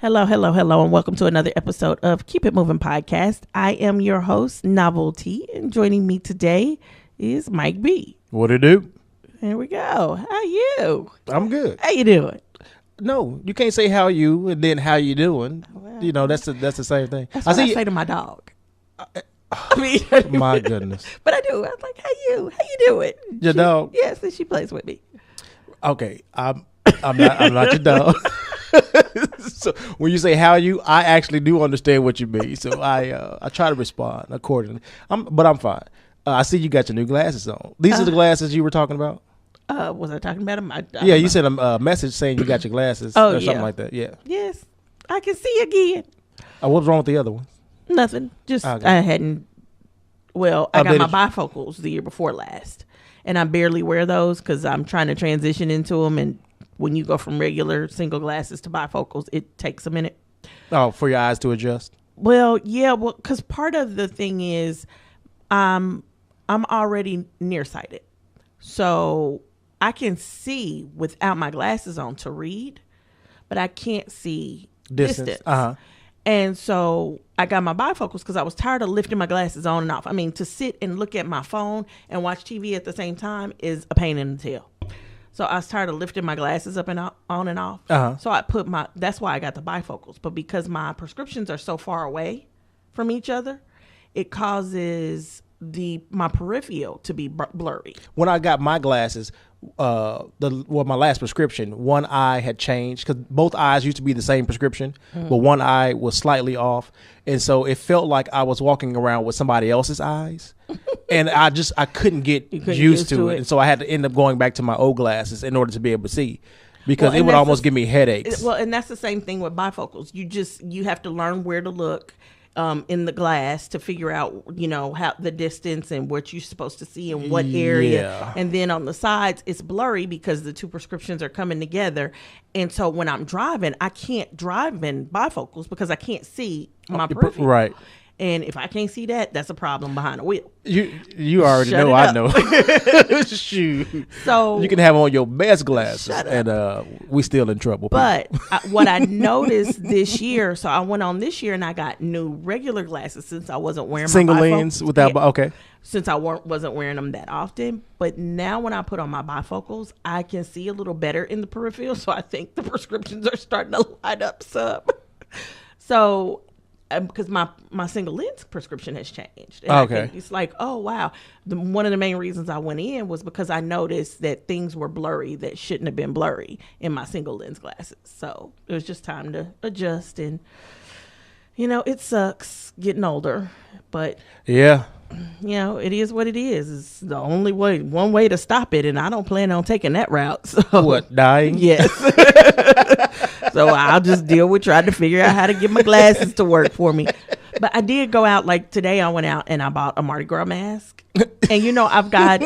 Hello, hello, hello, and welcome to another episode of Keep It Moving Podcast. I am your host, Novelty, and joining me today is Mike B. What it do? Here we go. How you? I'm good. How you doing? No, you can't say how you and then how you doing. Well, You know, that's the same thing. That's what I say to my dog. My goodness. But I do. I'm like, how you doing? Your dog? Yes, and she plays with me. Okay, I'm not your dog. So when you say how you, I actually do understand what you mean. So I try to respond accordingly. But I'm fine. I see you got your new glasses on. These are the glasses you were talking about? Was I talking about them? Yeah, you sent a message saying you got your glasses or something like that. Yeah. Yes, I can see again. What's wrong with the other ones? Nothing. Just Okay. I hadn't. Well, I got my bifocals the year before last, and I barely wear those because I'm trying to transition into them. And when you go from regular single glasses to bifocals, it takes a minute. Oh, for your eyes to adjust? Well, yeah. Well, because part of the thing is, I'm already nearsighted, so I can see without my glasses on to read, but I can't see distance. And so I got my bifocals because I was tired of lifting my glasses on and off. I mean, to sit and look at my phone and watch TV at the same time is a pain in the tail. So I was tired of lifting my glasses up and on and off. So I put that's why I got the bifocals. But because my prescriptions are so far away from each other, it causes my peripheral to be blurry. When I got my glasses, my last prescription, one eye had changed because both eyes used to be the same prescription, but one eye was slightly off, and so it felt like I was walking around with somebody else's eyes, and I couldn't get used to it, and so I had to end up going back to my old glasses in order to be able to see. Because it would almost give me headaches. Well, and that's the same thing with bifocals. You have to learn where to look in the glass to figure out, how the distance and what you're supposed to see in what area. Yeah. And then on the sides, it's blurry because the two prescriptions are coming together. And so when I'm driving, I can't drive in bifocals because I can't see my peripheral. Right. And if I can't see that, that's a problem behind the wheel. You already know. I know. Shoot. So you can have on your best glasses, and we still in trouble. But what I noticed this year, so I went on this year and I got new regular glasses since I wasn't wearing single my lens without. Yeah, okay. Since I wasn't wearing them that often, but now when I put on my bifocals, I can see a little better in the peripheral. So I think the prescriptions are starting to light up some. So. Because my single lens prescription has changed. And okay. It's like, oh, wow. One of the main reasons I went in was because I noticed that things were blurry that shouldn't have been blurry in my single lens glasses. So it was just time to adjust. And, it sucks getting older. But, yeah, it is what it is. It's the only one way to stop it. And I don't plan on taking that route. So what, dying? Yes. So I'll just deal with trying to figure out how to get my glasses to work for me. But I did go out, like today I went out and I bought a Mardi Gras mask. And I've got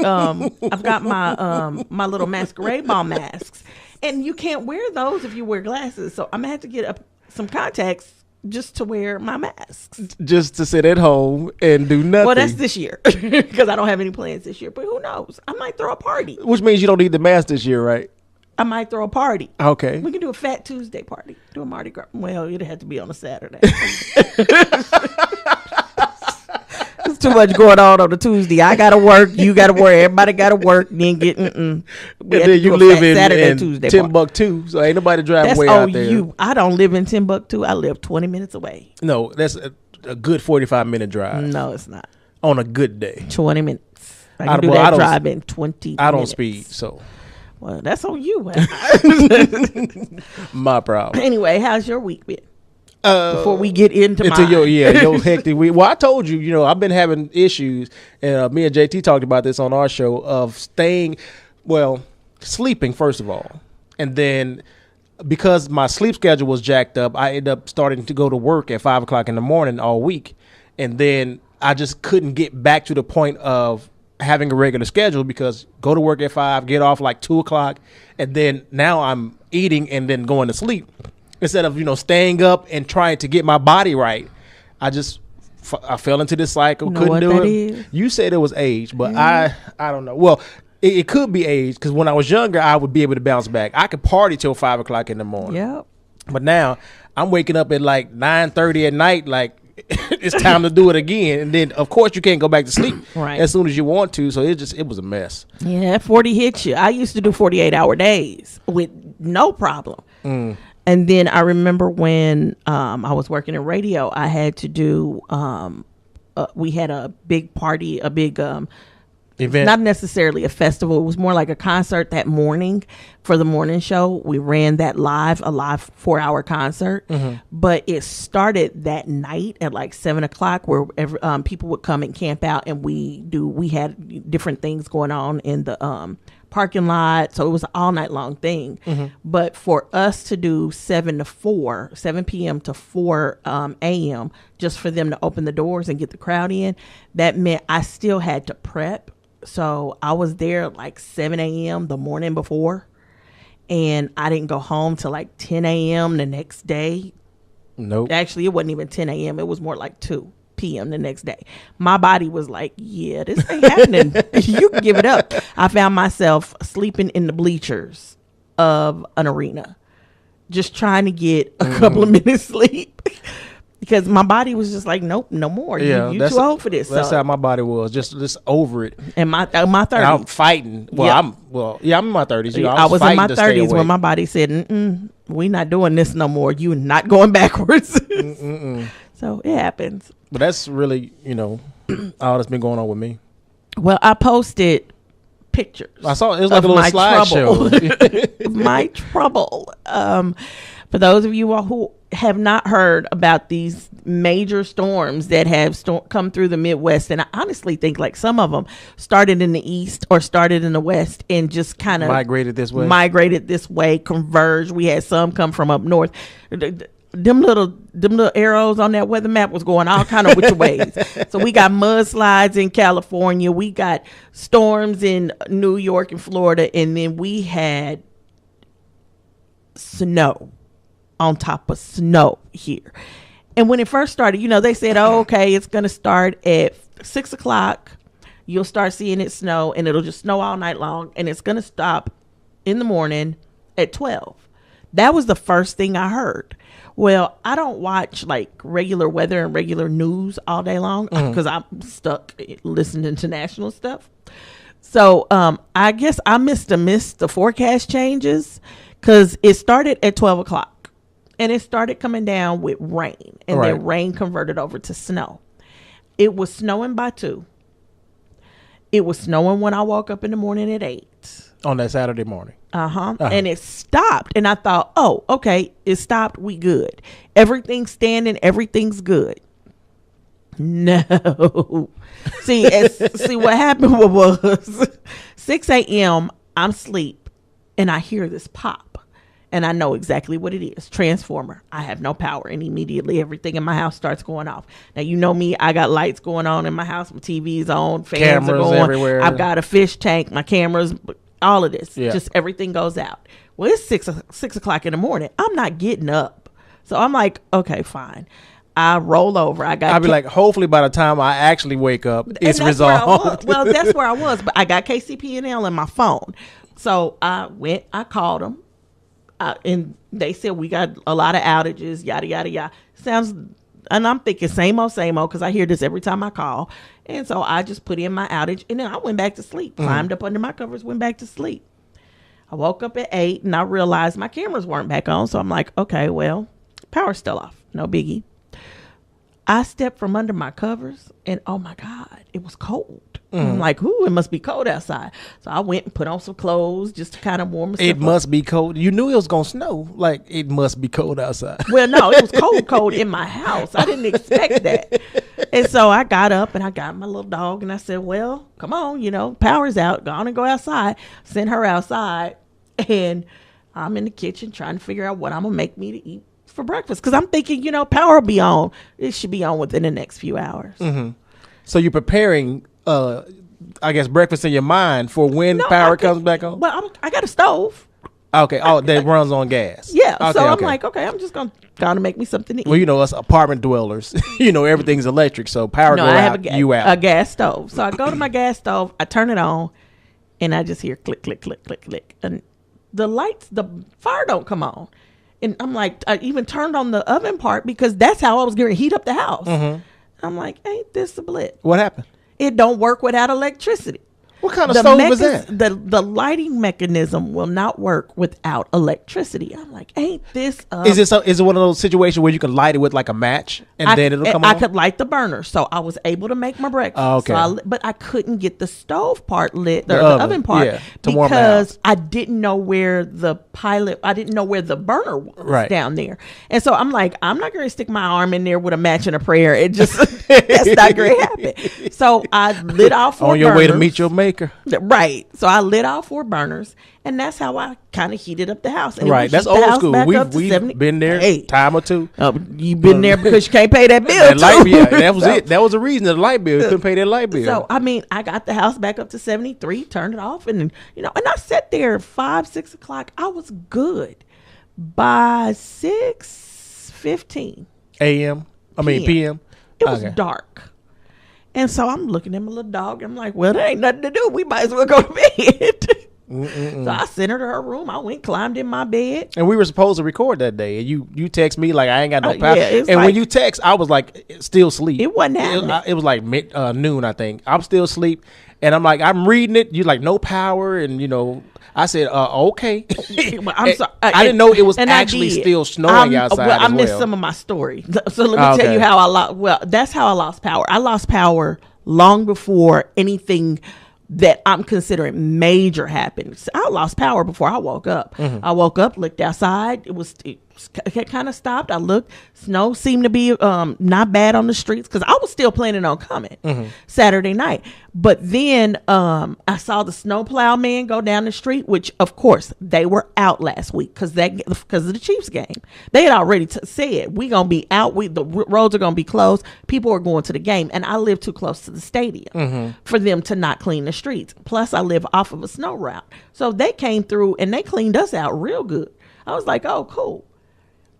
my little masquerade ball masks. And you can't wear those if you wear glasses. So I'm gonna have to get some contacts just to wear my masks. Just to sit at home and do nothing. Well, that's this year because I don't have any plans this year. But who knows? I might throw a party. Which means you don't need the mask this year, right? I might throw a party. Okay. We can do a Fat Tuesday party. Do a Mardi Gras. Well, it'd have to be on a Saturday. There's too much going on a Tuesday. I gotta work. You gotta work. Everybody gotta work. Then get. And then you live in Timbuktu, so ain't nobody driving way out there. I don't live in Timbuktu. I live 20 minutes away. No, that's a good 45-minute drive. No, it's not. On a good day. 20 minutes. I can do that drive in 20 minutes. I don't speed, so. Well, that's on you. My problem. Anyway, how's your week been? Before we get into your hectic week. Well, I told you, I've been having issues, and me and JT talked about this on our show of sleeping first of all, and then because my sleep schedule was jacked up, I ended up starting to go to work at 5:00 in the morning all week, and then I just couldn't get back to the point of having a regular schedule because go to work at 5, get off like 2:00, and then now I'm eating and then going to sleep instead of staying up and trying to get my body right. I fell into this cycle. Couldn't do it. Is? You said it was age, but I don't know. Well, it could be age because when I was younger, I would be able to bounce back. I could party till 5:00 in the morning. Yep. But now I'm waking up at like 9:30 at night, like it's time to do it again. And then of course you can't go back to sleep as soon as you want to. So it was a mess. Yeah, 40 hits you. I used to do 48-hour days with no problem. And then I remember when I was working in radio, I had to do we had a big party, a big event. Not necessarily a festival. It was more like a concert that morning for the morning show. We ran that a live 4-hour concert, but it started that night at like 7:00 where people would come and camp out, and we had different things going on in the parking lot. So it was an all night long thing. But for us to do 7 p.m. to 4 a.m. just for them to open the doors and get the crowd in, that meant I still had to prep. So I was there like 7 a.m. the morning before, and I didn't go home till like 10 a.m. the next day. Nope. Actually, it wasn't even 10 a.m. It was more like 2 p.m. the next day. My body was like, yeah, this ain't happening. You can give it up. I found myself sleeping in the bleachers of an arena, just trying to get a couple of minutes sleep. Because my body was just like, nope, no more. Yeah, you too old for this. That's how my body was, just over it. In my 30s, and I'm fighting. I'm in my 30s. I was in my 30s when my body said, "We not doing this no more. You not going backwards." So it happens. But that's really, all that's been going on with me. Well, I posted pictures. I saw it was like a little slideshow of my trouble. For those of you who have not heard about these major storms that have come through the Midwest, and I honestly think like some of them started in the East or started in the West and just kind of migrated this way, converged. We had some come from up north. Them little arrows on that weather map was going all kind of which ways. So we got mudslides in California, we got storms in New York and Florida, and then we had snow on top of snow here. And when it first started, they said, okay, it's going to start at 6:00. You'll start seeing it snow, and it'll just snow all night long, and it's going to stop in the morning at 12. That was the first thing I heard. Well, I don't watch like regular weather and regular news all day long because I'm stuck listening to national stuff. So I guess I missed the forecast changes because it started at 12:00. And it started coming down with rain. And then rain converted over to snow. It was snowing by 2. It was snowing when I woke up in the morning at 8. On that Saturday morning. And it stopped. And I thought, oh, okay, it stopped. We good. Everything's standing. Everything's good. No. See what happened was 6 a.m. I'm asleep. And I hear this pop. And I know exactly what it is. Transformer. I have no power. And immediately everything in my house starts going off. Now, you know me. I got lights going on in my house. My TV's on. Fans cameras are going. Everywhere. I've got a fish tank. My cameras. All of this. Yeah. Just everything goes out. Well, it's 6 o'clock in the morning. I'm not getting up. So I'm like, okay, fine. I roll over. I'll be like, hopefully by the time I actually wake up, it's resolved. Well, that's where I was. But I got KCP&L in my phone. So I called them. And they said, we got a lot of outages, yada, yada, yada. And I'm thinking same old, because I hear this every time I call. And so I just put in my outage, and then I went back to sleep, climbed up under my covers, went back to sleep. I woke up at 8, and I realized my cameras weren't back on. So I'm like, okay, well, power's still off. No biggie. I stepped from under my covers, and oh my God, it was cold. I'm like, ooh, it must be cold outside. So I went and put on some clothes just to kind of warm myself up. It must be cold. You knew it was going to snow. Like, it must be cold outside. Well, no, it was cold in my house. I didn't expect that. And so I got up and I got my little dog and I said, well, come on, power's out. Go on and go outside. Send her outside. And I'm in the kitchen trying to figure out what I'm going to make me to eat for breakfast. Because I'm thinking, power will be on. It should be on within the next few hours. So you're preparing I guess breakfast in your mind for when power comes back on? Well, I got a stove. Okay. That runs on gas. Yeah. Okay, so I'm like, okay, I'm just going to make me something to eat. Well, us apartment dwellers, everything's electric. So power goes out, you out. A gas stove. So I go to my gas stove, I turn it on, and I just hear click, click, click, click, click. And the fire don't come on. And I'm like, I even turned on the oven part because that's how I was going to heat up the house. I'm like, ain't this a blip? What happened? It don't work without electricity. What kind of stove is that? The lighting mechanism will not work without electricity. I'm like, ain't this? Is it one of those situations where you can light it with like a match and then it'll come on? I could light the burner, so I was able to make my breakfast. Oh, okay. But I couldn't get the stove part lit, or the oven part, to warm because I didn't know where the burner was down there. And so I'm like, I'm not going to stick my arm in there with a match and a prayer. It just that's not going to happen. So I lit all 4 on your burners. way to meet your maker. Right. So I lit all 4 burners, and that's how I kind of heated up the house. And right. That's old school. We've been there time or two. You've been there because you can't pay that bill. That light bill. That was it. That was the reason, the light bill. You couldn't pay that light bill. So, I mean, I got the house back up to 73, turned it off, and, and I sat there 5, 6 o'clock. I was good. By 6:15 a.m. p.m. It was dark. And so I'm looking at my little dog. And I'm like, well, there ain't nothing to do. We might as well go to bed. So I sent her to her room. I went, climbed in my bed. And we were supposed to record that day. And you text me like, I ain't got no power. And like, when you text, I was like, still asleep. It wasn't happening. It was like noon, I think. I'm still asleep. And I'm like, I'm reading it. You're like, no power. And, I said, okay. I'm sorry. I didn't know it was actually still snowing outside. Well, I missed some of my story. So let me tell you how I lost. Well, that's how I lost power. I lost power long before anything that I'm considering major happened. So I lost power before I woke up. I woke up, looked outside. It kind of stopped. I looked. Snow seemed to be not bad on the streets because I was still planning on coming Saturday night. But then I saw the snowplow man go down the street, which of course they were out last week because of the Chiefs game. They had already said we gonna be out. The roads are gonna be closed. People are going to the game, and I live too close to the stadium for them to not clean the streets. Plus, I live off of a snow route, so they came through and they cleaned us out real good. I was like, oh, cool.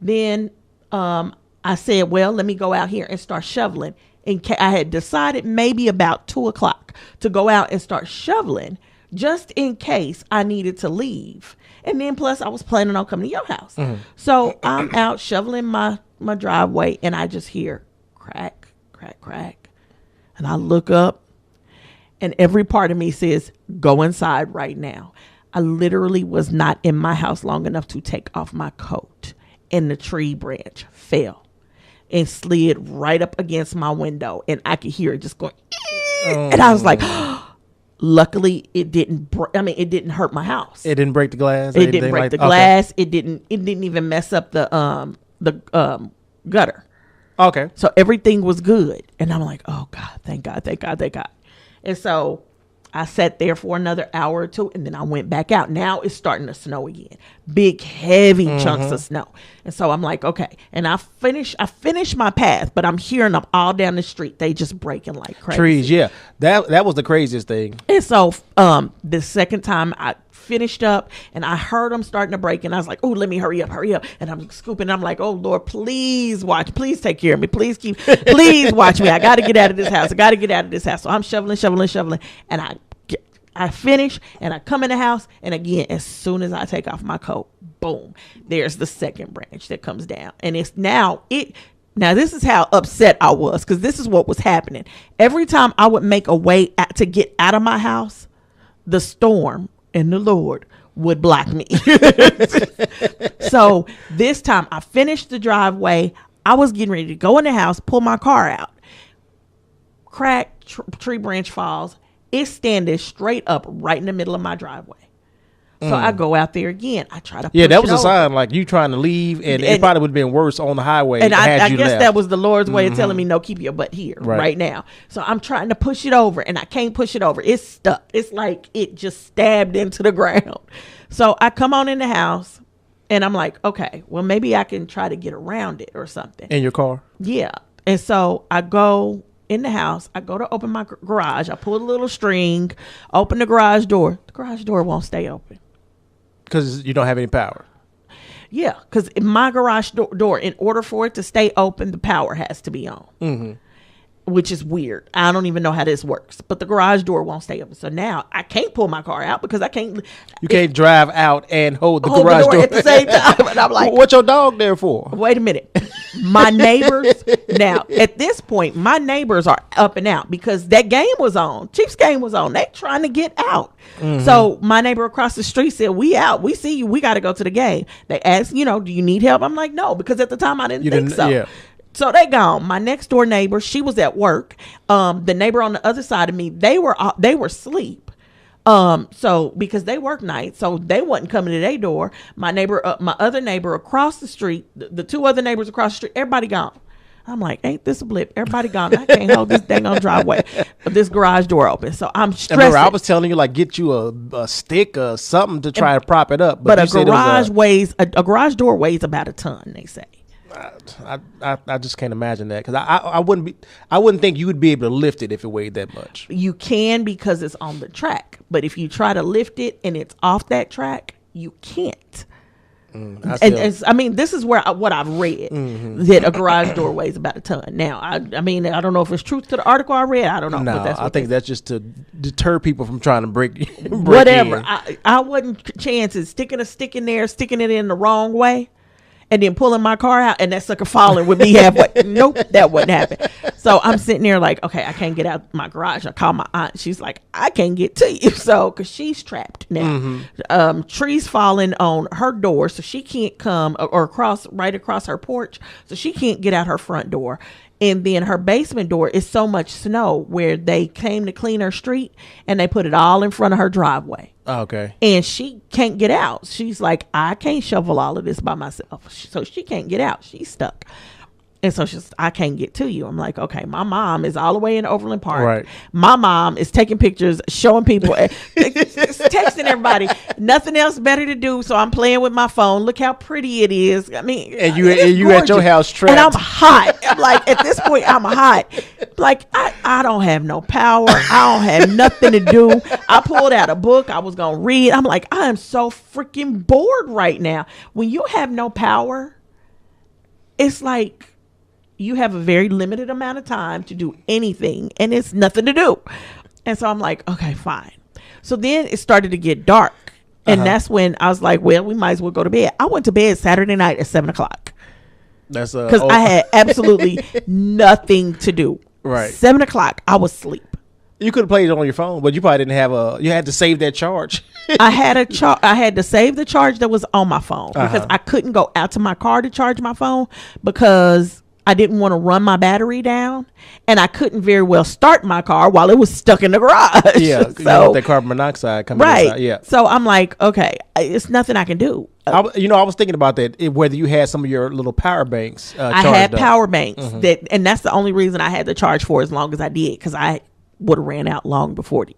Then I said, well, let me go out here and start shoveling. I had decided maybe about 2 o'clock to go out and start shoveling just in case I needed to leave. And then plus I was planning on coming to your house. So I'm out shoveling my driveway and I just hear crack, crack, crack. And I look up and every part of me says, go inside right now. I literally was not in my house long enough to take off my coat. And the tree branch fell and slid right up against my window. And I could hear it just going. And I was like, luckily it didn't. It didn't hurt my house. It didn't break the glass. It didn't break the glass. It didn't even mess up the gutter. Okay. So everything was good. And I'm like, oh God, thank God, thank God, thank God. And so I sat there for another hour or two, and then I went back out. Now it's starting to snow again. Big, heavy chunks of snow. And so I'm like, okay. And I finished my path, but I'm hearing them all down the street. They just breaking like crazy. Trees, yeah. That was the craziest thing. And so the second time I finished up, and I heard them starting to break, and I was like, oh, let me hurry up. And I'm scooping, and I'm like, oh, Lord, please watch. Please take care of me. Please watch me. I got to get out of this house. So I'm shoveling, and I finish, and I come in the house, and again, as soon as I take off my coat, boom, there's the second branch that comes down. And now this is how upset I was, because this is what was happening. Every time I would make a way to get out of my house, the storm and the Lord would block me. So this time I finished the driveway. I was getting ready to go in the house, pull my car out. Crack, tree branch falls. It's standing straight up right in the middle of my driveway. So I go out there again. I try to push that was it a over. sign like you trying to leave, and it probably would have been worse on the highway. And I guess left. that was the Lord's way of telling me, no, keep your butt here right now. So I'm trying to push it over, and I can't push it over. It's stuck. It's like it just stabbed into the ground. So I come on in the house, and I'm like, okay, well, maybe I can try to get around it or something. In your car? Yeah. And so I go in the house. I go to open my garage. I pull a little string, open the garage door. The garage door won't stay open. Because you don't have any power. Yeah, because my garage door, in order for it to stay open, the power has to be on. which is weird. I don't even know how this works, but the garage door won't stay open. So now I can't pull my car out because I can't. You can't drive out and hold the garage door at the same time. And I'm like, what's your dog there for? Wait a minute. My neighbors, now at this point, my neighbors are up and out because that game was on. Chiefs game was on. They trying to get out. So my neighbor across the street said, we out. We see you. We got to go to the game. They asked, do you need help? I'm like, no, because at the time I didn't think so. Yeah. So they gone. My next door neighbor, she was at work. The neighbor on the other side of me, they were asleep. So because they work nights, so they wasn't coming to their door. My other neighbor across the street, the two other neighbors across the street, everybody gone. I'm like, ain't this a blip? Everybody gone. I can't hold this dang on driveway. This garage door open. So I'm stressed. I was telling you, like, get you a stick or something to try to prop it up. But a garage door weighs about a ton, they say. I just can't imagine that because I wouldn't think you would be able to lift it if it weighed that much. You can because it's on the track, but if you try to lift it and it's off that track, you can't. This is what I've read, that a garage door weighs about a ton. Now, I don't know if it's truth to the article I read. I don't know. No, but I think that's just to deter people from trying to break whatever. In. I wouldn't chances sticking a stick in there, sticking it in the wrong way, and then pulling my car out and that sucker falling with me halfway. Nope, that wouldn't happen. So I'm sitting there like, okay, I can't get out my garage. I call my aunt. She's like, I can't get to you. So, because she's trapped now. Trees falling on her door, so she can't come or right across her porch. So she can't get out her front door. And then her basement door is so much snow where they came to clean her street and they put it all in front of her driveway. Okay. And she can't get out. She's like, I can't shovel all of this by myself. So she can't get out. She's stuck. And so I can't get to you. I'm like, okay, my mom is all the way in Overland Park. Right. My mom is taking pictures, showing people, texting everybody. Nothing else better to do. So I'm playing with my phone. Look how pretty it is. I mean, and you at your house trapped. And I'm hot. I'm like, at this point, I'm hot. Like, I don't have no power. I don't have nothing to do. I pulled out a book I was going to read. I'm like, I am so freaking bored right now. When you have no power, it's like, you have a very limited amount of time to do anything and it's nothing to do. And so I'm like, okay, fine. So then it started to get dark. And that's when I was like, well, we might as well go to bed. I went to bed Saturday night at 7:00. That's because I had absolutely nothing to do. Right. 7:00, I was asleep. You could have played it on your phone, but you probably didn't have you had to save that charge. I had to save the charge that was on my phone because I couldn't go out to my car to charge my phone because I didn't want to run my battery down, and I couldn't very well start my car while it was stuck in the garage. Yeah, so you want that carbon monoxide coming inside. Yeah. So I'm like, okay, it's nothing I can do. I was thinking about that, whether you had some of your little power banks. I had power banks and that's the only reason I had the charge for as long as I did, because I would have ran out long before it.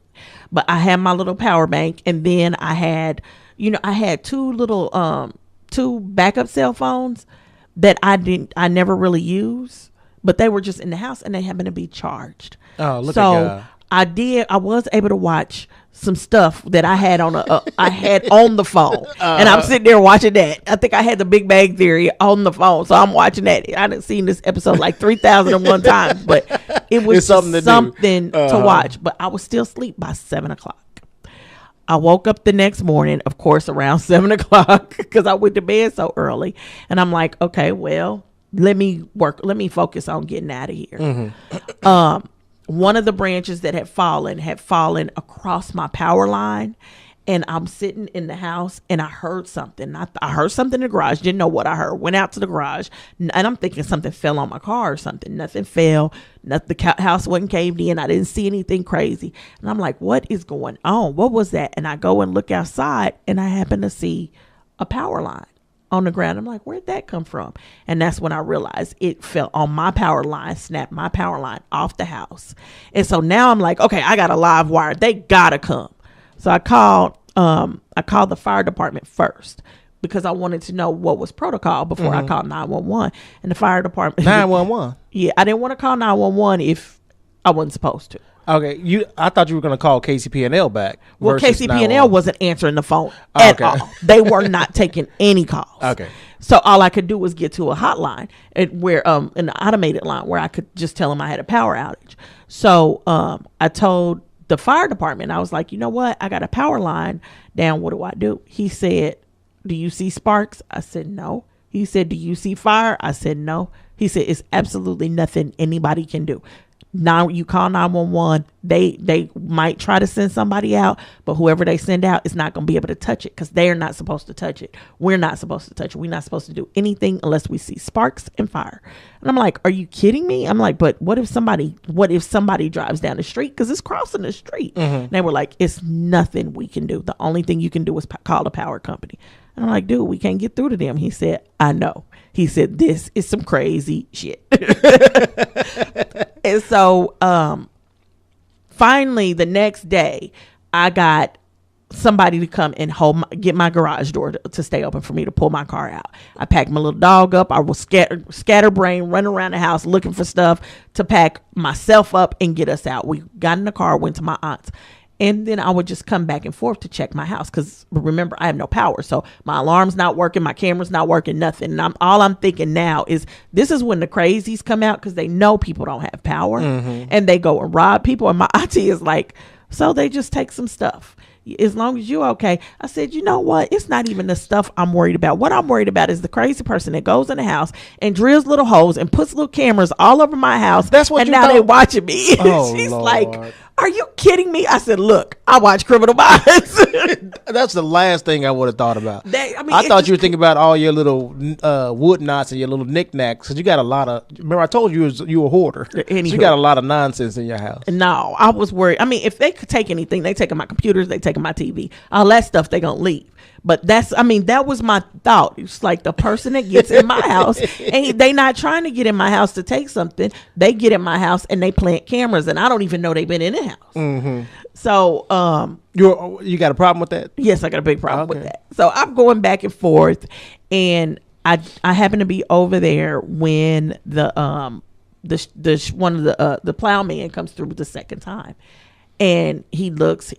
But I had my little power bank, and then I had two backup cell phones that I never really use, but they were just in the house and they happened to be charged. Oh, look at God. I was able to watch some stuff that I had on the phone, and I'm sitting there watching that. I think I had the Big Bang Theory on the phone, so I'm watching that. I didn't seen this episode like 3,001 times, but it was something to watch. But I was still asleep by 7:00. I woke up the next morning, of course, around 7:00 because I went to bed so early. And I'm like, okay, well, let me focus on getting out of here. One of the branches that had fallen across my power line. And I'm sitting in the house and I heard something. I heard something in the garage. Didn't know what I heard. Went out to the garage and I'm thinking something fell on my car or something. Nothing fell. The house wasn't caved in. I didn't see anything crazy. And I'm like, what is going on? What was that? And I go and look outside and I happen to see a power line on the ground. I'm like, where'd that come from? And that's when I realized it fell on my power line, snapped my power line off the house. And so now I'm like, okay, I got a live wire. They gotta come. So I called the fire department first because I wanted to know what was protocol before I called 911. And the fire department 911. Yeah, I didn't want to call 911 if I wasn't supposed to. Okay, I thought you were going to call KCP&L back. Well, KCP&L wasn't answering the phone at all. They were not taking any calls. Okay. So all I could do was get to a hotline where an automated line where I could just tell them I had a power outage. So I told the fire department, I was like, you know what? I got a power line down. What do I do? He said, do you see sparks? I said, no. He said, do you see fire? I said, no. He said, it's absolutely nothing anybody can do. Now you call 911. They might try to send somebody out, but whoever they send out is not going to be able to touch it because they're not supposed to touch it. We're not supposed to touch it. We're not supposed to do anything unless we see sparks and fire. And I'm like, are you kidding me? I'm like, but what if somebody drives down the street because it's crossing the street? And they were like, it's nothing we can do. The only thing you can do is call the power company. And I'm like, dude, we can't get through to them. He said, I know. He said, this is some crazy shit. And so finally, the next day, I got somebody to come and get my garage door to stay open for me to pull my car out. I packed my little dog up. I was scatterbrained, running around the house looking for stuff to pack myself up and get us out. We got in the car, went to my aunt's. And then I would just come back and forth to check my house. Because remember, I have no power. So my alarm's not working. My camera's not working, nothing. And all I'm thinking now is this is when the crazies come out because they know people don't have power. And they go and rob people. And my auntie is like, so they just take some stuff. As long as you're okay. I said, you know what? It's not even the stuff I'm worried about. What I'm worried about is the crazy person that goes in the house and drills little holes and puts little cameras all over my house. That's what and you now thought? they watching me. Oh, She's Lord. like, are you kidding me? I said, look, I watch Criminal Minds. That's the last thing I would have thought about. I thought just, you were thinking about all your little wood knots and your little knickknacks. Because you got a lot of, remember I told you you were a hoarder. So you got a lot of nonsense in your house. No, I was worried. I mean, if they could take anything, they taking my computers, they taking my TV, all that stuff, they going to leave. But that was my thought. It's like the person that gets in my house, and they not trying to get in my house to take something. They get in my house and they plant cameras, and I don't even know they've been in the house. So, you got a problem with that? Yes, I got a big problem with that. So I'm going back and forth, and I happen to be over there when the one of the plowman comes through the second time. And he looks,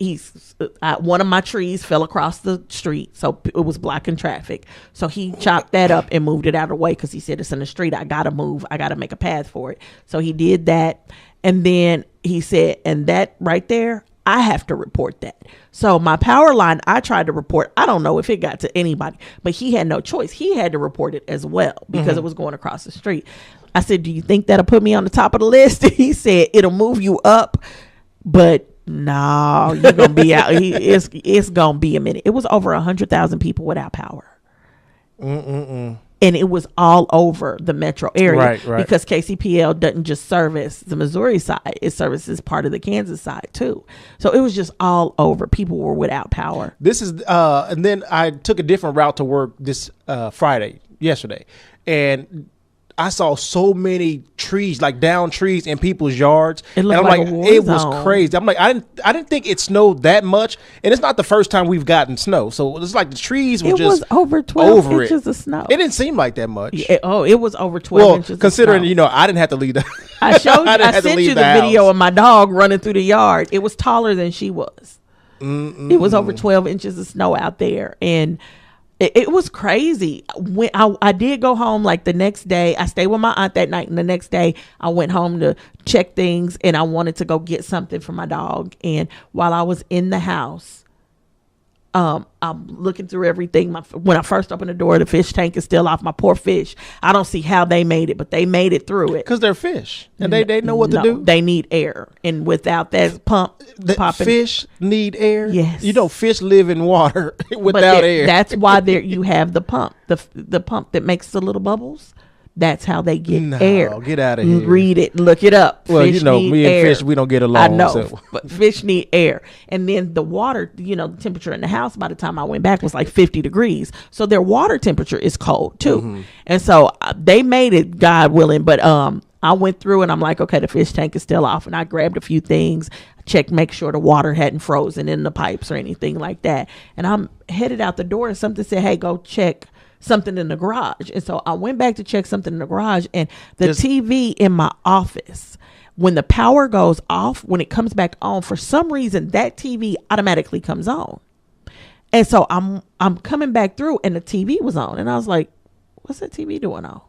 one of my trees fell across the street. So it was blocking traffic. So he chopped that up and moved it out of the way because he said, it's in the street. I got to move. I got to make a path for it. So he did that. And then he said, and that right there, I have to report that. So my power line, I tried to report. I don't know if it got to anybody, but he had no choice. He had to report it as well because it was going across the street. I said, do you think that'll put me on the top of the list? He said, it'll move you up. But no, you're gonna be out. It's gonna be a minute. It was over 100,000 people without power, and it was all over the metro area. Right. Because KCPL doesn't just service the Missouri side; it services part of the Kansas side too. So it was just all over. People were without power. This is, and then I took a different route to work this yesterday, and I saw so many trees, like down trees in people's yards. It looked and I'm like like, it was crazy. I'm like, I didn't think it snowed that much, and it's not the first time we've gotten snow. So it's like the trees were just was over 12 inches of snow. It didn't seem like that much. It was over 12 inches. Considering of snow. I didn't have to leave the. I showed you. I sent you the video of my dog running through the yard. It was taller than she was. It was over 12 inches of snow out there, and it was crazy. When I did go home, like the next day, I stayed with my aunt that night, and the next day I went home to check things, and I wanted to go get something for my dog. And while I was in the house, I'm looking through everything. When I first opened the door, the fish tank is still off. My poor fish. I don't see how they made it, but they made it through it. Because they're fish, and they know what to do. They need air, and without that pump popping, fish need air. Yes, fish live in water without air. That's why you have the pump, the pump that makes the little bubbles. That's how they get air. Get out of here. Read it. Look it up. Well, me and fish, we don't get along. I know, but fish need air. And then the water, the temperature in the house by the time I went back was like 50 degrees. So their water temperature is cold too. And so they made it, God willing. But I went through and I'm like, okay, the fish tank is still off. And I grabbed a few things, checked, make sure the water hadn't frozen in the pipes or anything like that. And I'm headed out the door and something said, hey, go check something in the garage. And so I went back to check something in the garage, and the TV in my office, when the power goes off, when it comes back on, for some reason that TV automatically comes on. And so I'm coming back through, and the TV was on, and I was like, what's that TV doing on?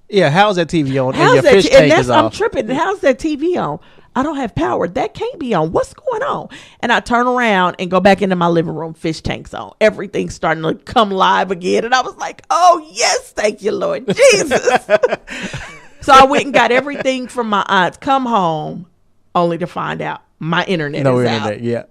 Yeah, how's that TV on? How's and your that fish tank is I'm off. tripping. How's that TV on? I don't have power. That can't be on. What's going on? And I turn around and go back into my living room. Fish tank's on. Everything's starting to come live again. And I was like, oh, yes, thank you, Lord Jesus. So I went and got everything from my aunt's. Come home, only to find out my internet No is internet, out. yeah.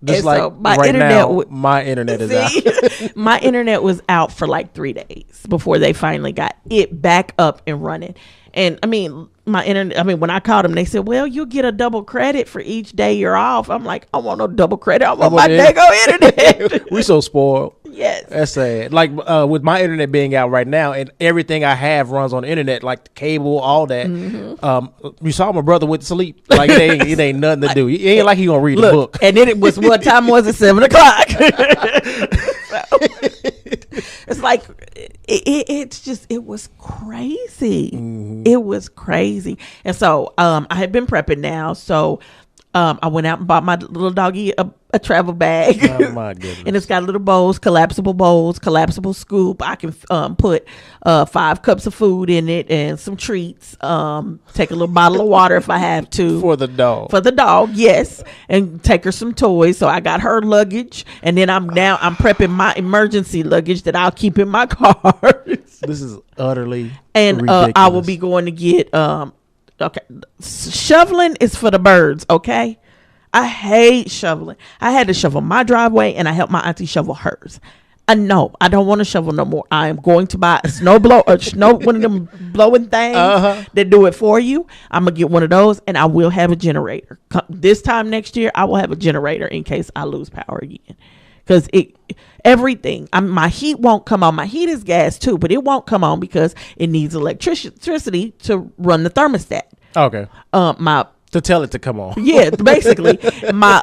Just And like so my right internet now, my internet is out. My internet was out for like 3 days before they finally got it back up and running. And I mean, my internet, I mean, when I called them, they said, well, you'll get a double credit for each day you're off. I'm like, I want no double credit. I want my daggone internet. We so spoiled. Yes. That's sad. Like with my internet being out right now, and everything I have runs on the internet, like the cable, all that. Mm-hmm. You saw my brother went to sleep. Like it ain't nothing to do. It ain't like he gonna read a book. And then it was, what time was it? 7 o'clock. It's like it's just, it was crazy. Mm-hmm. It was crazy. And so I had been prepping now. So I went out and bought my little doggy a travel bag. Oh my goodness. And it's got little bowls, collapsible scoop. I can put 5 cups of food in it and some treats. Take a little bottle of water if I have to. For the dog, yes. And take her some toys. So I got her luggage, and then I'm prepping my emergency luggage that I'll keep in my car. This is utterly and ridiculous. I will be going to get okay, shoveling is for the birds. Okay, I hate shoveling. I had to shovel my driveway, and I helped my auntie shovel hers. No, I don't want to shovel no more. I am going to buy a snow one of them blowing things that do it for you. I'm gonna get one of those, and I will have a generator. This time next year, I will have a generator in case I lose power again. Because everything, my heat won't come on. My heat is gas too, but it won't come on because it needs electricity to run the thermostat. Okay. To tell it to come on. Yeah, basically, my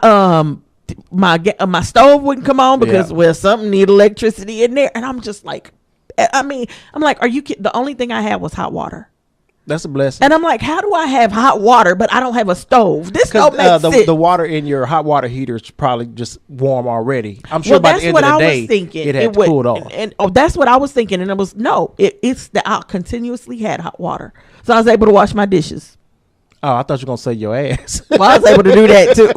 stove wouldn't come on because something need electricity in there, and I'm just like, I'm like, are you kidding? The only thing I had was hot water. That's a blessing. And I'm like, how do I have hot water, but I don't have a stove? This don't make sense. The water in your hot water heater is probably just warm already. I'm sure by the end of the day, it had cooled off. And that's what I was thinking. And it was, it's that I continuously had hot water. So I was able to wash my dishes. Oh, I thought you were going to say your ass. Well, I was able to do that too.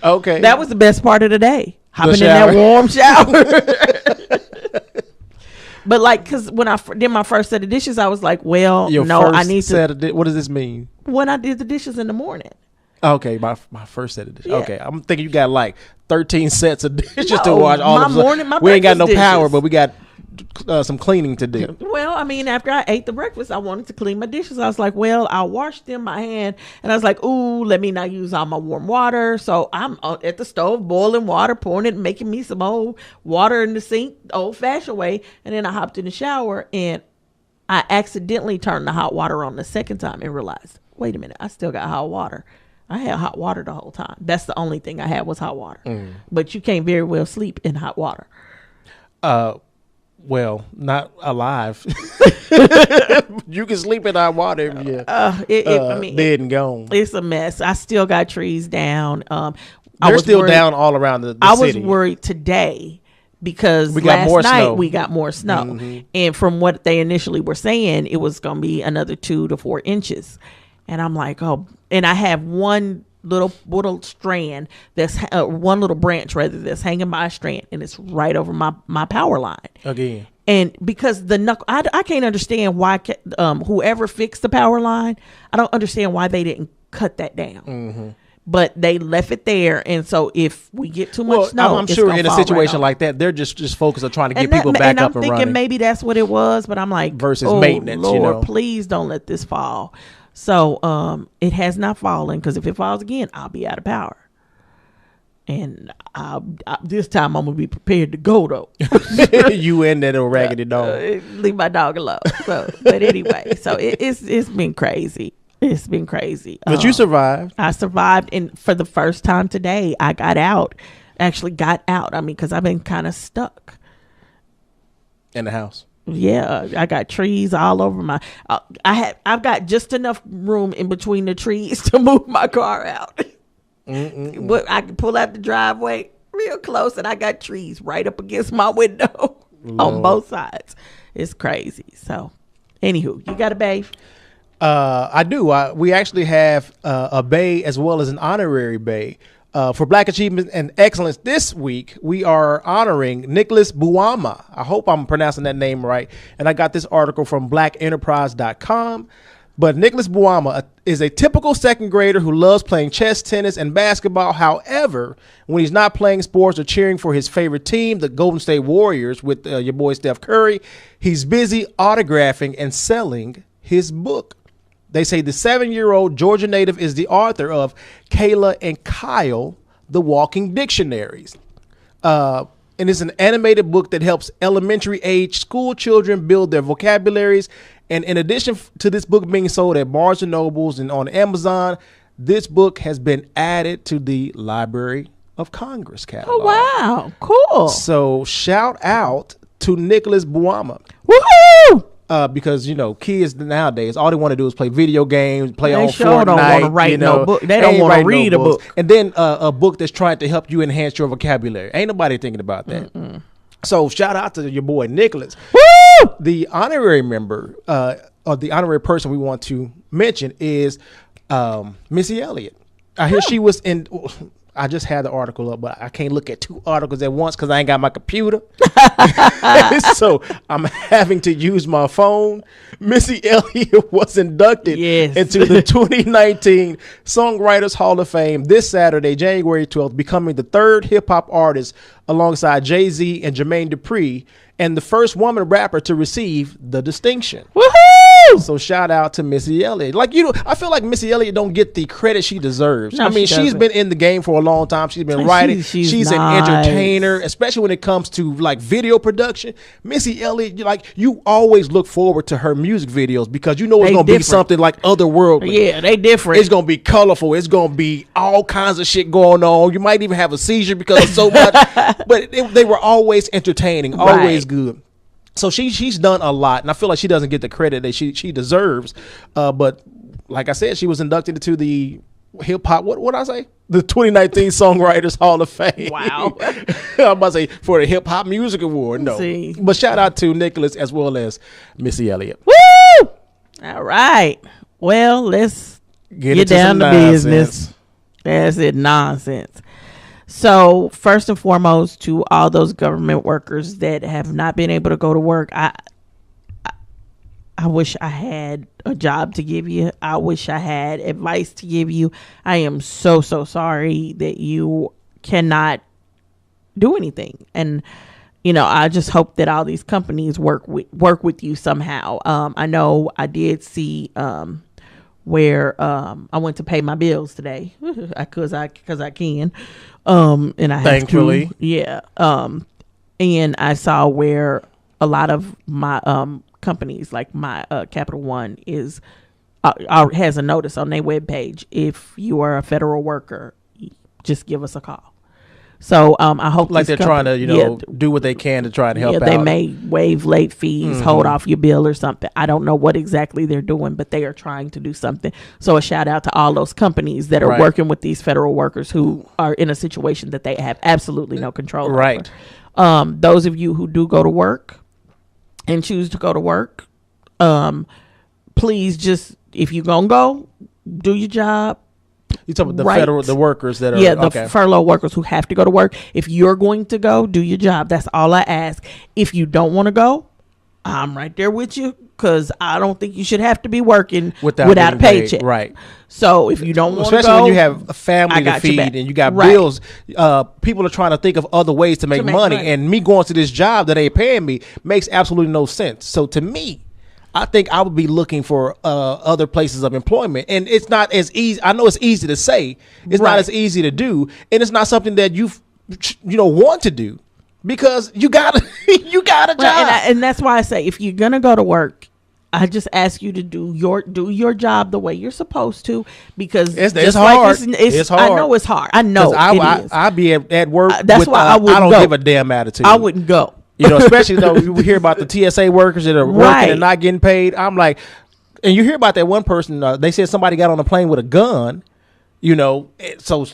Okay. That was the best part of the day. Hopping in that warm shower. But like, because when I did my first set of dishes, I was like, well, I need to. What does this mean? When I did the dishes in the morning. Okay, my first set of dishes. Yeah. Okay, I'm thinking you got like 13 sets of dishes to wash. All of them. We ain't got no power, but we got some cleaning to do. Well, after I ate the breakfast, I wanted to clean my dishes. I was like, well, I'll wash them by hand. And I was like, ooh, let me not use all my warm water. So I'm at the stove boiling water, pouring it, making me some old water in the sink, old fashioned way. And then I hopped in the shower and I accidentally turned the hot water on the second time and realized, wait a minute, I still got hot water. I had hot water the whole time. That's the only thing I had was hot water. But you can't very well sleep in hot water. Well, not alive. You can sleep in hot water if you're dead and gone. It's a mess. I still got trees down. They're still down all around the city. I was worried today because last night we got more snow. Mm-hmm. And from what they initially were saying, it was going to be another 2 to 4 inches. And I'm like, oh, and I have one little strand that's one little branch rather that's hanging by a strand, and it's right over my power line again. And because the knuckle, I can't understand why whoever fixed the power line, I don't understand why they didn't cut that down. Mm-hmm. But they left it there, and so if we get too much snow, I'm sure in a situation like that, they're just focused on trying to get people back up and running. I'm thinking maybe that's what it was, but I'm like, versus maintenance, Lord, please don't let this fall. So it has not fallen, because if it falls again, I'll be out of power. And this time I'm gonna be prepared to go though. You and that old raggedy dog. Leave my dog alone. So, but anyway, so it's been crazy. It's been crazy. But you survived. I survived, and for the first time today, I got out. Actually, got out. I mean, because I've been kind of stuck in the house. Yeah, I got trees all over my. I've got just enough room in between the trees to move my car out. But I can pull out the driveway real close, and I got trees right up against my window on both sides. It's crazy. So, anywho, you got a bae? I do. We actually have a bae as well as an honorary bae. For Black Achievement and Excellence this week, we are honoring Nicholas Buama. I hope I'm pronouncing that name right. And I got this article from blackenterprise.com. But Nicholas Buama is a typical second grader who loves playing chess, tennis, and basketball. However, when he's not playing sports or cheering for his favorite team, the Golden State Warriors, with your boy Steph Curry, he's busy autographing and selling his book. They say the 7-year-old Georgia native is the author of Kayla and Kyle, The Walking Dictionaries. And it's an animated book that helps elementary age school children build their vocabularies. And in addition to this book being sold at Barnes & Nobles and on Amazon, this book has been added to the Library of Congress catalog. Oh, wow. Cool. So shout out to Nicholas Buama. Woohoo! Because, kids nowadays, all they want to do is play video games, play They on sure Fortnite. don't want to write no book. They don't ain't want to writing no read a books. book. And then a book that's trying to help you enhance your vocabulary. Ain't nobody thinking about that. Mm-mm. So shout out to your boy Nicholas. Woo! The honorary member, or the honorary person we want to mention is Missy Elliott. I hear she was in. I just had the article up, but I can't look at 2 articles at once because I ain't got my computer. So I'm having to use my phone. Missy Elliott was inducted into the 2019 Songwriters Hall of Fame this Saturday, January 12th, becoming the 3rd hip-hop artist alongside Jay-Z and Jermaine Dupri, and the first woman rapper to receive the distinction. Woohoo! So shout out to Missy Elliott. I feel like Missy Elliott don't get the credit she deserves. No, she's been in the game for a long time. She's been writing. She's an entertainer, especially when it comes to like video production. Missy Elliott, you always look forward to her music videos because it's gonna be something like otherworldly. Yeah, they different. It's gonna be colorful. It's gonna be all kinds of shit going on. You might even have a seizure because of so much. But they were always entertaining, always good. So she's done a lot, and I feel like she doesn't get the credit that she deserves. But like I said, she was inducted into the hip hop. What did I say? The 2019 Songwriters Hall of Fame. Wow. I'm about to say for the Hip Hop Music Award. No, but shout out to Nicholas as well as Missy Elliott. Woo! All right. Well, let's get down to business. That's it, nonsense. So first and foremost, to all those government workers that have not been able to go to work, I wish I had a job to give you. I wish I had advice to give you. I am so sorry that you cannot do anything. And I just hope that all these companies work with you somehow. I know I did see where I went to pay my bills today because I can. And I thankfully, and I saw where a lot of my companies, like my Capital One, is has a notice on their webpage. If you are a federal worker, just give us a call. So I hope like they're trying to do what they can to try and help out. They may waive late fees, hold off your bill or something. I don't know what exactly they're doing, but they are trying to do something. So a shout out to all those companies that are working with these federal workers who are in a situation that they have absolutely no control over. Those of you who do go to work and choose to go to work, please just, if you're gonna go, do your job. You talking about the workers that are the furlough workers who have to go to work. If you're going to go, do your job. That's all I ask. If you don't want to go, I'm right there with you because I don't think you should have to be working without a paycheck. Right. So if you don't want to go, especially when you have a family to feed and you got bills, people are trying to think of other ways to make money. And me going to this job that ain't paying me makes absolutely no sense. So to me, I think I would be looking for other places of employment. And it's not as easy. I know it's easy to say. It's not as easy to do. And it's not something that you want to do because you got a job. And that's why I say, if you're going to go to work, I just ask you to do your job the way you're supposed to, because it's hard. It's hard. I know it's hard. I know I be at work. That's why I wouldn't go. I don't give a damn attitude. I wouldn't go. Especially though we hear about the TSA workers that are working and not getting paid. I'm like, and you hear about that one person. They said somebody got on a plane with a gun. So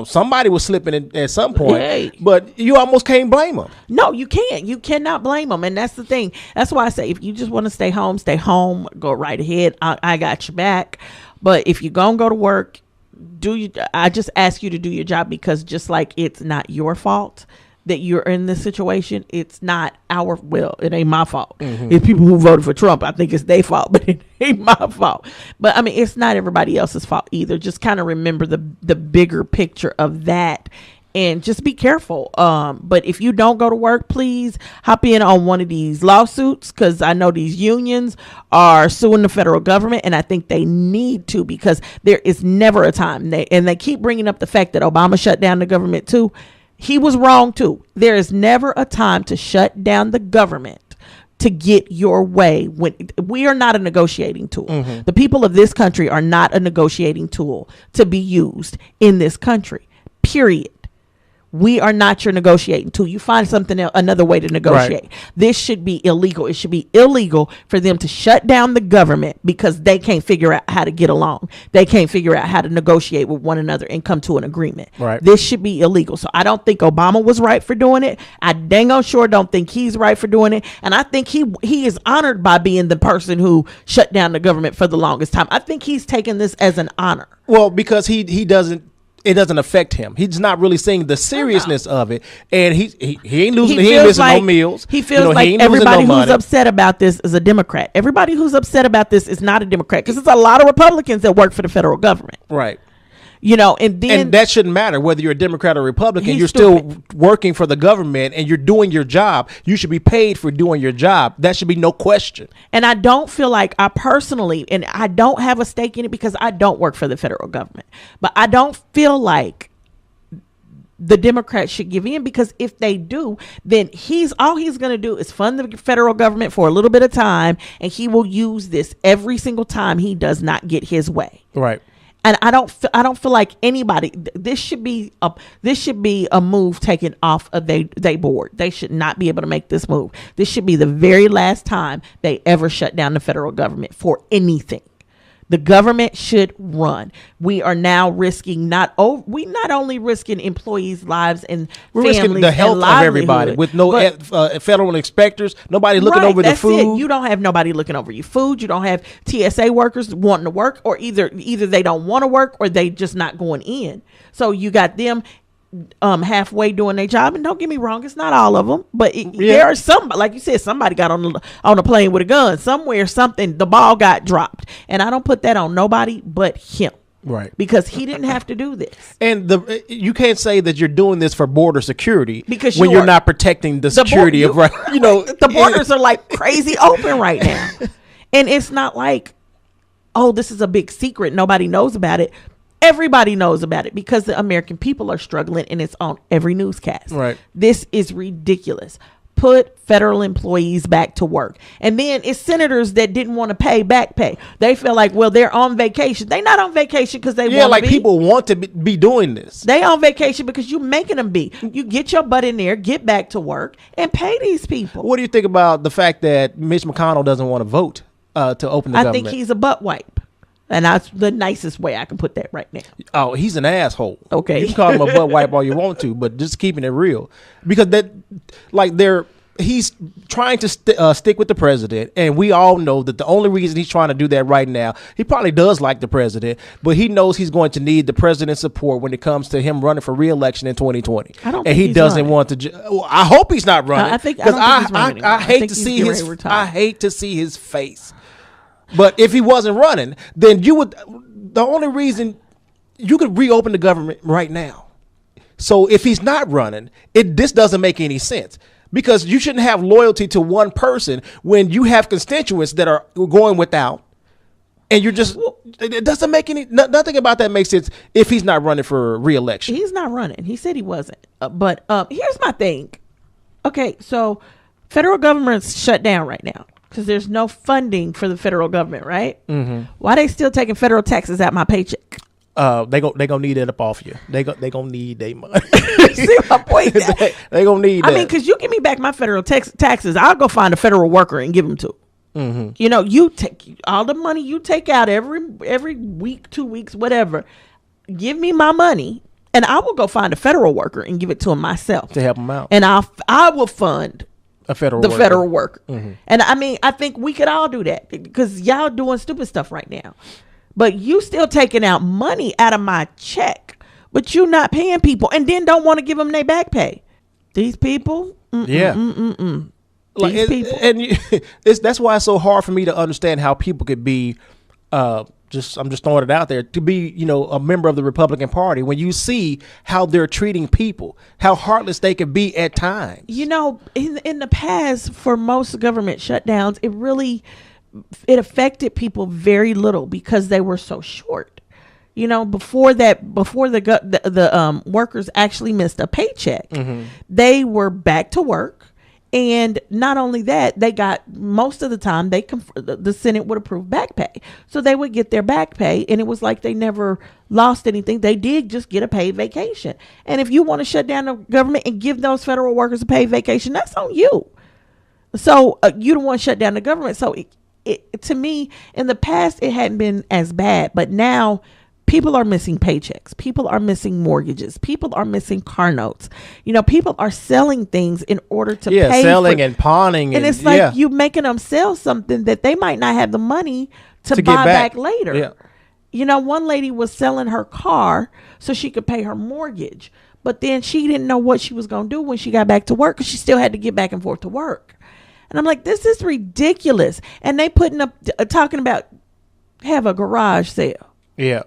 somebody was slipping at some point, Hey. but you almost can't blame them. No, you can't. You cannot blame them. And that's the thing. That's why I say, if you just want to stay home, go right ahead. I got your back. But if you're going to go to work, I just ask you to do your job, because just like it's not your fault that you're in this situation, it ain't my fault. It's people who voted for Trump. I think it's their fault, but it ain't my fault. But I mean, it's not everybody else's fault either. Just kind of remember the bigger picture of that, and just be careful. But if you don't go to work, please hop in on one of these lawsuits, because I know these unions are suing the federal government, and I think they need to, because there is never a time. They keep bringing up the fact that Obama shut down the government too. He was wrong too. There is never a time to shut down the government to get your way. When we are not a negotiating tool. The people of this country are not a negotiating tool to be used in this country. Period. We are not your negotiating tool. You find something else, another way to negotiate. Right. This should be illegal. It should be illegal for them to shut down the government because they can't figure out how to get along. They can't figure out how to negotiate with one another and come to an agreement. Right. This should be illegal. So I don't think Obama was right for doing it. I dang on sure don't think he's right for doing it. And I think he is honored by being the person who shut down the government for the longest time. I think he's taken this as an honor. Well, because he doesn't. It doesn't affect him. He's not really seeing the seriousness of it, and he ain't losing. He ain't missing no meals. He feels like everybody who's upset about this is a Democrat. Everybody who's upset about this is not a Democrat, because there's a lot of Republicans that work for the federal government. Right. And that shouldn't matter whether you're a Democrat or Republican. You're still working for the government and you're doing your job. You should be paid for doing your job. That should be no question. And I don't feel like I don't have a stake in it because I don't work for the federal government. But I don't feel like the Democrats should give in, because if they do, then all he's going to do is fund the federal government for a little bit of time, and he will use this every single time he does not get his way. Right. And I don't feel like anybody. This should be a move taken off of they board. They should not be able to make this move. This should be the very last time they ever shut down the federal government for anything. The government should run. We are now risking not only risking employees' lives and we're families, risking the health of everybody with no federal inspectors. Nobody looking over the food. You don't have nobody looking over your food. You don't have TSA workers wanting to work, or either they don't want to work or they just not going in. So you got them halfway doing their job. And don't get me wrong, it's not all of them, but there are some, like you said, somebody got on a plane with a gun somewhere. The ball got dropped, and I don't put that on nobody but him. Right. Because he didn't have to do this. And you can't say that you're doing this for border security because when you're not protecting the security of the borders are like crazy open right now. And it's not like, oh, this is a big secret, nobody knows about it. Everybody knows about it because the American people are struggling, and it's on every newscast. Right. This is ridiculous. Put federal employees back to work. And then it's senators that didn't want to pay back pay. They feel like, well, they're on vacation. They're not on vacation because they want to be. People want to be doing this. They on vacation because you making them be. You get your butt in there, get back to work, and pay these people. What do you think about the fact that Mitch McConnell doesn't want to vote to open the government? I think he's a butt wipe. And that's the nicest way I can put that right now. Oh, he's an asshole. Okay. You can call him a butt wipe all you want to, but just keeping it real. Because he's trying to stick with the president, and we all know that the only reason he's trying to do that right now, he probably does like the president, but he knows he's going to need the president's support when it comes to him running for re-election in 2020. He doesn't want to. I hope he's not running. I hate to see his face. But if he wasn't running, then the only reason you could reopen the government right now. So if he's not running, this doesn't make any sense, because you shouldn't have loyalty to one person when you have constituents that are going without, and it doesn't make nothing about that makes sense if he's not running for re-election. He's not running. He said he wasn't. But here's my thing. Okay, so federal government's shut down right now because there's no funding for the federal government, right? Mm-hmm. Why they still taking federal taxes out my paycheck? They gonna need it up off you. They gonna need their money. See my point? They gonna need. I mean, because you give me back my federal taxes, I'll go find a federal worker and give them to. Mm-hmm. You take all the money you take out every week, 2 weeks, whatever. Give me my money, And I will go find a federal worker and give it to him myself to help him out. And I will fund a federal worker. Mm-hmm. And I mean, I think we could all do that because y'all doing stupid stuff right now. But you still taking out money out of my check, but you not paying people, and then don't want to give them their back pay. These people, like people. And that's why it's so hard for me to understand how people could be. I'm just throwing it out there to be, a member of the Republican Party when you see how they're treating people, how heartless they can be at times. In the past, for most government shutdowns, it affected people very little because they were so short. Before the workers actually missed a paycheck, they were back to work. And not only that, they got, most of the time, the Senate would approve back pay. So they would get their back pay, and it was like they never lost anything. They did just get a paid vacation. And if you want to shut down the government and give those federal workers a paid vacation, that's on you. So you don't want to shut down the government. So to me, in the past, it hadn't been as bad. But now, people are missing paychecks. People are missing mortgages. People are missing car notes. People are selling things in order to pay. Selling and pawning. And it's like you making them sell something that they might not have the money to buy back later. Yeah. One lady was selling her car so she could pay her mortgage. But then she didn't know what she was going to do when she got back to work because she still had to get back and forth to work. And I'm like, this is ridiculous. And they talking about have a garage sale. Yeah.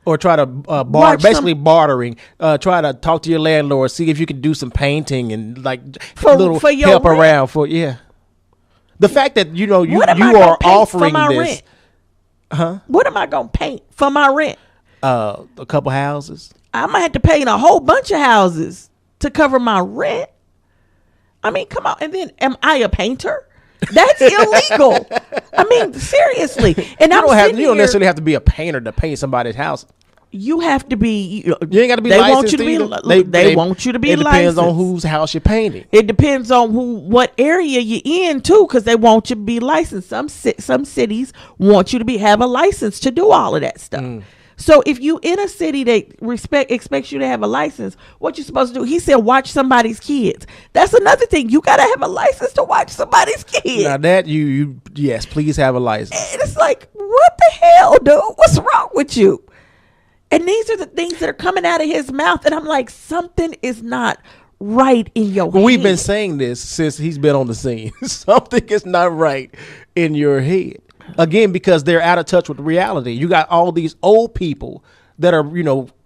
Or try to bartering. Try to talk to your landlord, see if you can do some painting and for help rent. Around for The fact that you are offering this. Rent? Huh? What am I gonna paint for my rent? A couple houses. I might have to paint a whole bunch of houses to cover my rent. I mean, come on. And then, am I a painter? That's illegal. I mean, seriously. And you don't necessarily have to be a painter to paint somebody's house. You have to be. You ain't got to be licensed. They want you to be licensed. It depends on whose house you're painting. It depends on what area you're in too, because they want you to be licensed. Some cities want you to have a license to do all of that stuff. So if you in a city that expects you to have a license, what you supposed to do? He said, watch somebody's kids. That's another thing. You got to have a license to watch somebody's kids. Now that yes, please have a license. And it's like, what the hell, dude? What's wrong with you? And these are the things that are coming out of his mouth. And I'm like, something is not right in your head. We've been saying this since he's been on the scene. Something is not right in your head. Again, because they're out of touch with reality. You got all these old people that are,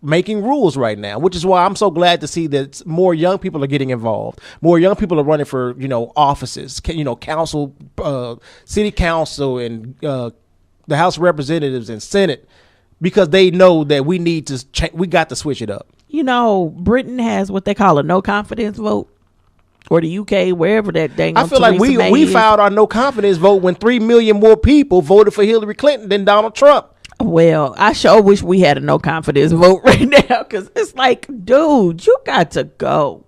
making rules right now, which is why I'm so glad to see that more young people are getting involved. More young people are running for, offices, council, city council, and the House of Representatives and Senate, because they know that we need to we got to switch it up. Britain has what they call a no confidence vote. Or the UK, wherever that dang. I feel like we filed our no confidence vote when 3 million more people voted for Hillary Clinton than Donald Trump. Well, I sure wish we had a no confidence vote right now, because it's like, dude, you got to go.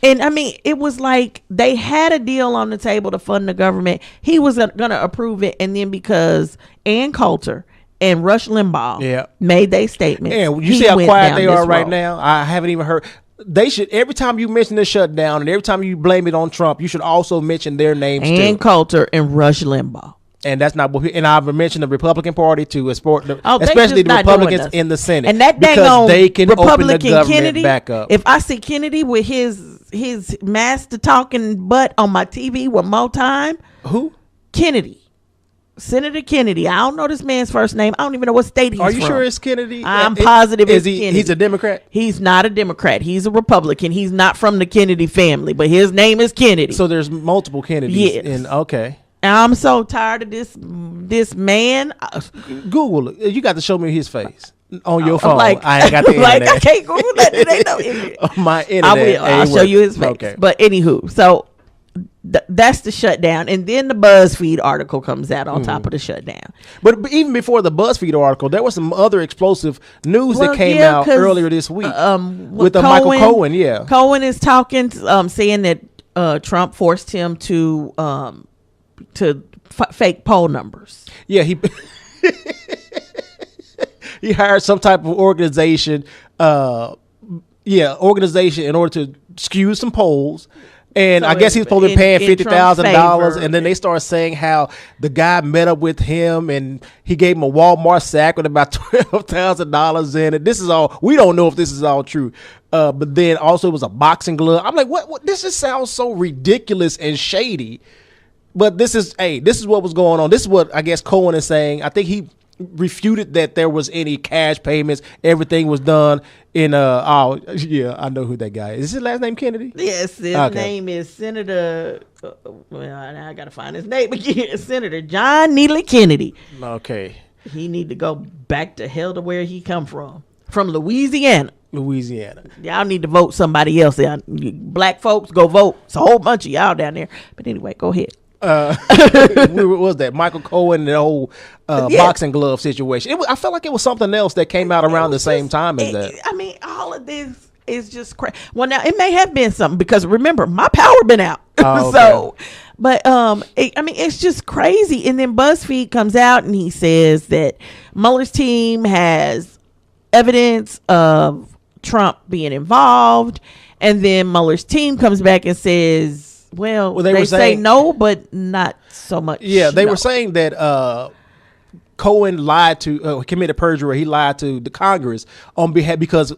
And I mean, it was like they had a deal on the table to fund the government. He was going to approve it, and then because Ann Coulter and Rush Limbaugh made their statement. And you see how quiet they are right now? I haven't even heard. They should, every time you mention the shutdown and every time you blame it on Trump, you should also mention their names too. Ann Coulter and Rush Limbaugh. And that's not what. And I've mentioned the Republican Party too, especially the Republicans in the Senate, and that because they can Republican open the government Kennedy, back up. If I see Kennedy with his master talking butt on my TV one more time, who? Kennedy. Senator Kennedy. I don't know this man's first name. I don't even know what state he's from. Are you sure it's Kennedy? I'm positive it's Kennedy. He's a Democrat? He's not a Democrat. He's a Republican. He's not from the Kennedy family, but his name is Kennedy. So there's multiple Kennedys. Yes. Okay. And I'm so tired of this man. Google it. You got to show me his face on your phone. I ain't got the internet. I can't Google that. It ain't no internet. On my internet. I will. I'll show you his face. Okay. But anywho, so that's the shutdown, and then the BuzzFeed article comes out on top of the shutdown. But even before the BuzzFeed article, there was some other explosive news that came out earlier this week with Michael Cohen. Yeah, Cohen is talking, saying that Trump forced him to fake poll numbers. Yeah, he he hired some type of organization organization in order to skew some polls. And So I guess he's supposed to be paying in Trump's $50,000, favor. and then they start saying how the guy met up with him and he gave him a Walmart sack with about $12,000 in it. This is all, we don't know if this is all true. But then also it was a boxing glove. I'm like, what? This just sounds so ridiculous and shady. But this is what was going on. This is what I guess Cohen is saying. I think he refuted that there was any cash payments. Everything was done in I know who that guy is. Is his last name Kennedy? Yes, his name is Senator. Now I gotta find his name again. Senator John Neely Kennedy. Okay. He need to go back to hell to where he come from Louisiana. Y'all need to vote somebody else. Black folks, go vote. It's a whole bunch of y'all down there. But anyway, go ahead. What was that? Michael Cohen and the whole boxing glove situation. I felt like it was something else that came out around the same time as that. I mean, all of this is just crazy. Well, now it may have been something because remember, my power been out. Oh, okay. So, but it's just crazy. And then BuzzFeed comes out and he says that Mueller's team has evidence of Trump being involved, and then Mueller's team comes back and says, well, they were saying, say no, but not so much. Yeah, they were saying that Cohen lied to committed perjury. He lied to the Congress on behalf because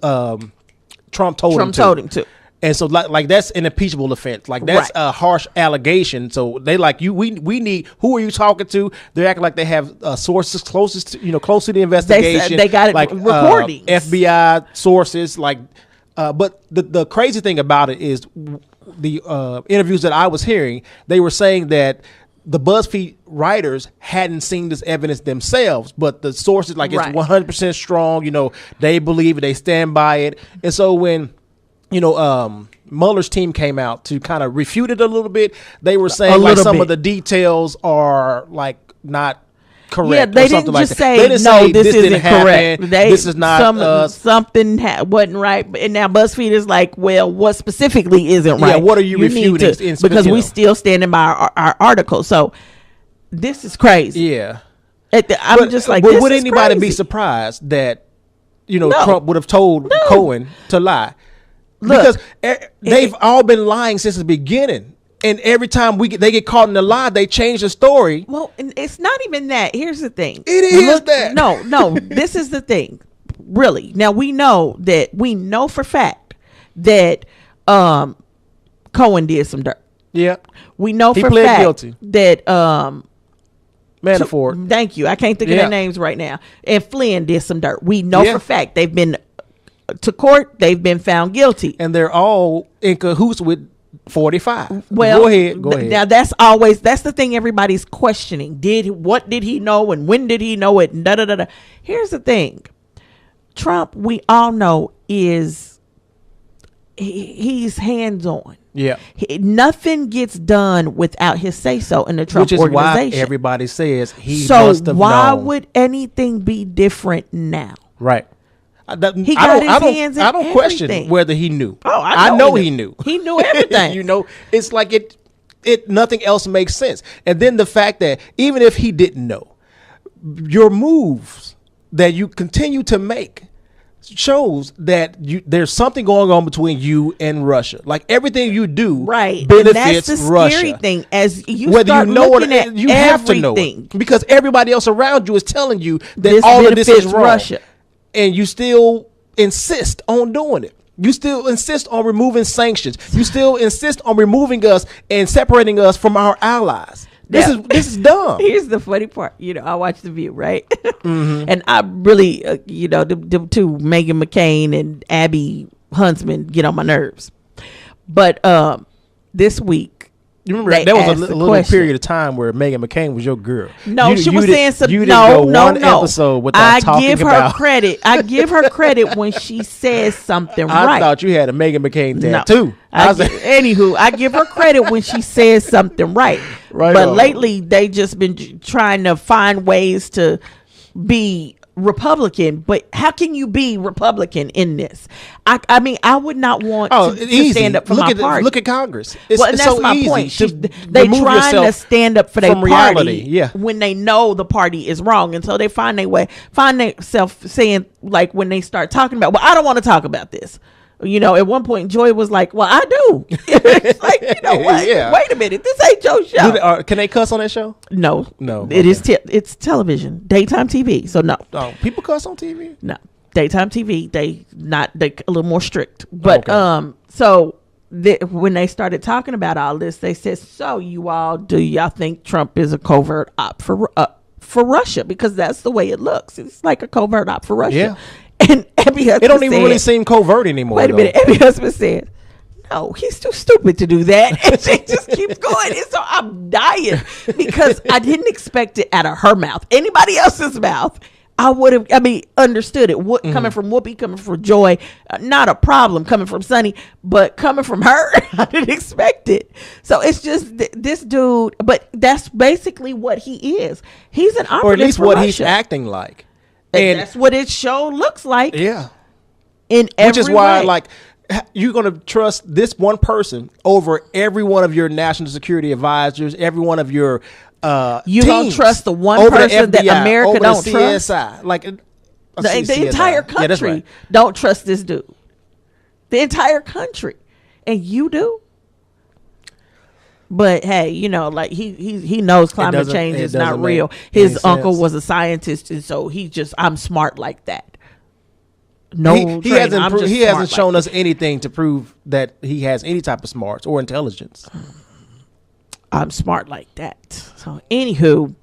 Trump told him to. And so like that's an impeachable offense. Like that's a harsh allegation. So they like you. We need. Who are you talking to? They're acting like they have sources close to the investigation. They got it like recordings. FBI sources. Like, but the crazy thing about it is the interviews that I was hearing. They were saying that the BuzzFeed writers hadn't seen this evidence themselves, but the sources it's 100% strong. They believe it. They stand by it. And so when Mueller's team came out to kind of refute it a little bit, they were saying like some of the details are like not correct. Yeah, they didn't just say no, this isn't correct. This is not something wasn't right. And now BuzzFeed is like, well, what specifically isn't right? Yeah, what are you refuting? Because we still standing by our article. So this is crazy. Yeah, I'm just like, would anybody be surprised that Trump would have told Cohen to lie? Because they've all been lying since the beginning. And every time they get caught in a lie, they change the story. Well, it's not even that. Here's the thing. It is that. No. This is the thing. Really. Now, we know for fact that Cohen did some dirt. Yeah. We know for pled fact guilty. that Manafort. Thank you. I can't think of their names right now. And Flynn did some dirt. We know for fact they've been to court. They've been found guilty. And they're all in cahoots with 45. Well, go ahead. Now that's the thing everybody's questioning. What did he know and when did he know it? And da da da da. Here's the thing. Trump, we all know, he's hands on. Yeah. Nothing gets done without his say so in the Trump organization. Which is why everybody says he so must have why known. Would anything be different now? Right. I don't question whether he knew. Oh, I know he knew. He knew everything. It's like it nothing else makes sense. And then the fact that even if he didn't know, your moves that you continue to make shows that there's something going on between you and Russia. Like everything you do benefits and that's the Russia. Scary thing, as you whether start you know looking it, at you have to know it, because everybody else around you is telling you that this all of this is wrong. Russia. And you still insist on doing it. You still insist on removing sanctions. You still insist on removing us and separating us from our allies. This is dumb. Here's the funny part. I watch The View, right? Mm-hmm. And I really, the two, Meghan McCain and Abby Huntsman, get on my nerves. But this week, you remember there was a little period of time where Meghan McCain was your girl. No, she was saying something. You didn't go one episode without talking about. I give her credit when she says something right. I thought you had a Meghan McCain tattoo. Anywho, I give her credit when she says something right. But lately, they just been trying to find ways to be Republican. But how can you be Republican in this? I mean, I would not want to stand up for my party. Look at Congress. And that's so my point. They trying to stand up for their party when they know the party is wrong, and so they find themselves saying, like, when they start talking about, well, I don't want to talk about this. At one point, Joy was like, "Well, I do." It's like, you know what? Yeah. Wait a minute, this ain't your show. Can they cuss on that show? No. Okay. It is. It's television, daytime TV. So no. Oh, people cuss on TV? No, daytime TV. They a little more strict. But Okay. so when they started talking about all this, they said, "So do y'all think Trump is a covert op for Russia? Because that's the way it looks. It's like a covert op for Russia." Yeah. And Abby husband It don't even said, really seem covert anymore. wait a minute. Abby husband said, "No, he's too stupid to do that." And she just keeps going. And so I'm dying because I didn't expect it out of her mouth. Anybody else's mouth, I would have, understood it. Coming from Whoopi, coming from Joy, not a problem. Coming from Sonny, but coming from her, I didn't expect it. So it's just this dude, but that's basically what he is. He's an operative, or at least for what Russia. he's acting like. And that's what his show looks like. Yeah. In every Which is why, way. like, you're going to trust this one person over every one of your national security advisors, every one of your you don't teams, trust the one over person the FBI, that America over don't the trust. CSI. Like The CSI. entire Yeah, that's country right. don't trust this dude. The entire country, and you do. But hey, like he knows climate change is not real. His uncle was a scientist, and so I'm smart like that. No, he hasn't shown us anything to prove that he has any type of smarts or intelligence. I'm smart like that. So anywho,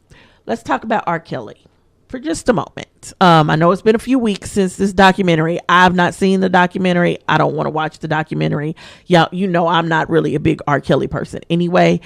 let's talk about R. Kelly for just a moment. I know it's been a few weeks since this documentary. I've not seen the documentary. I don't want to watch the documentary. Yeah, I'm not really a big R. Kelly person anyway.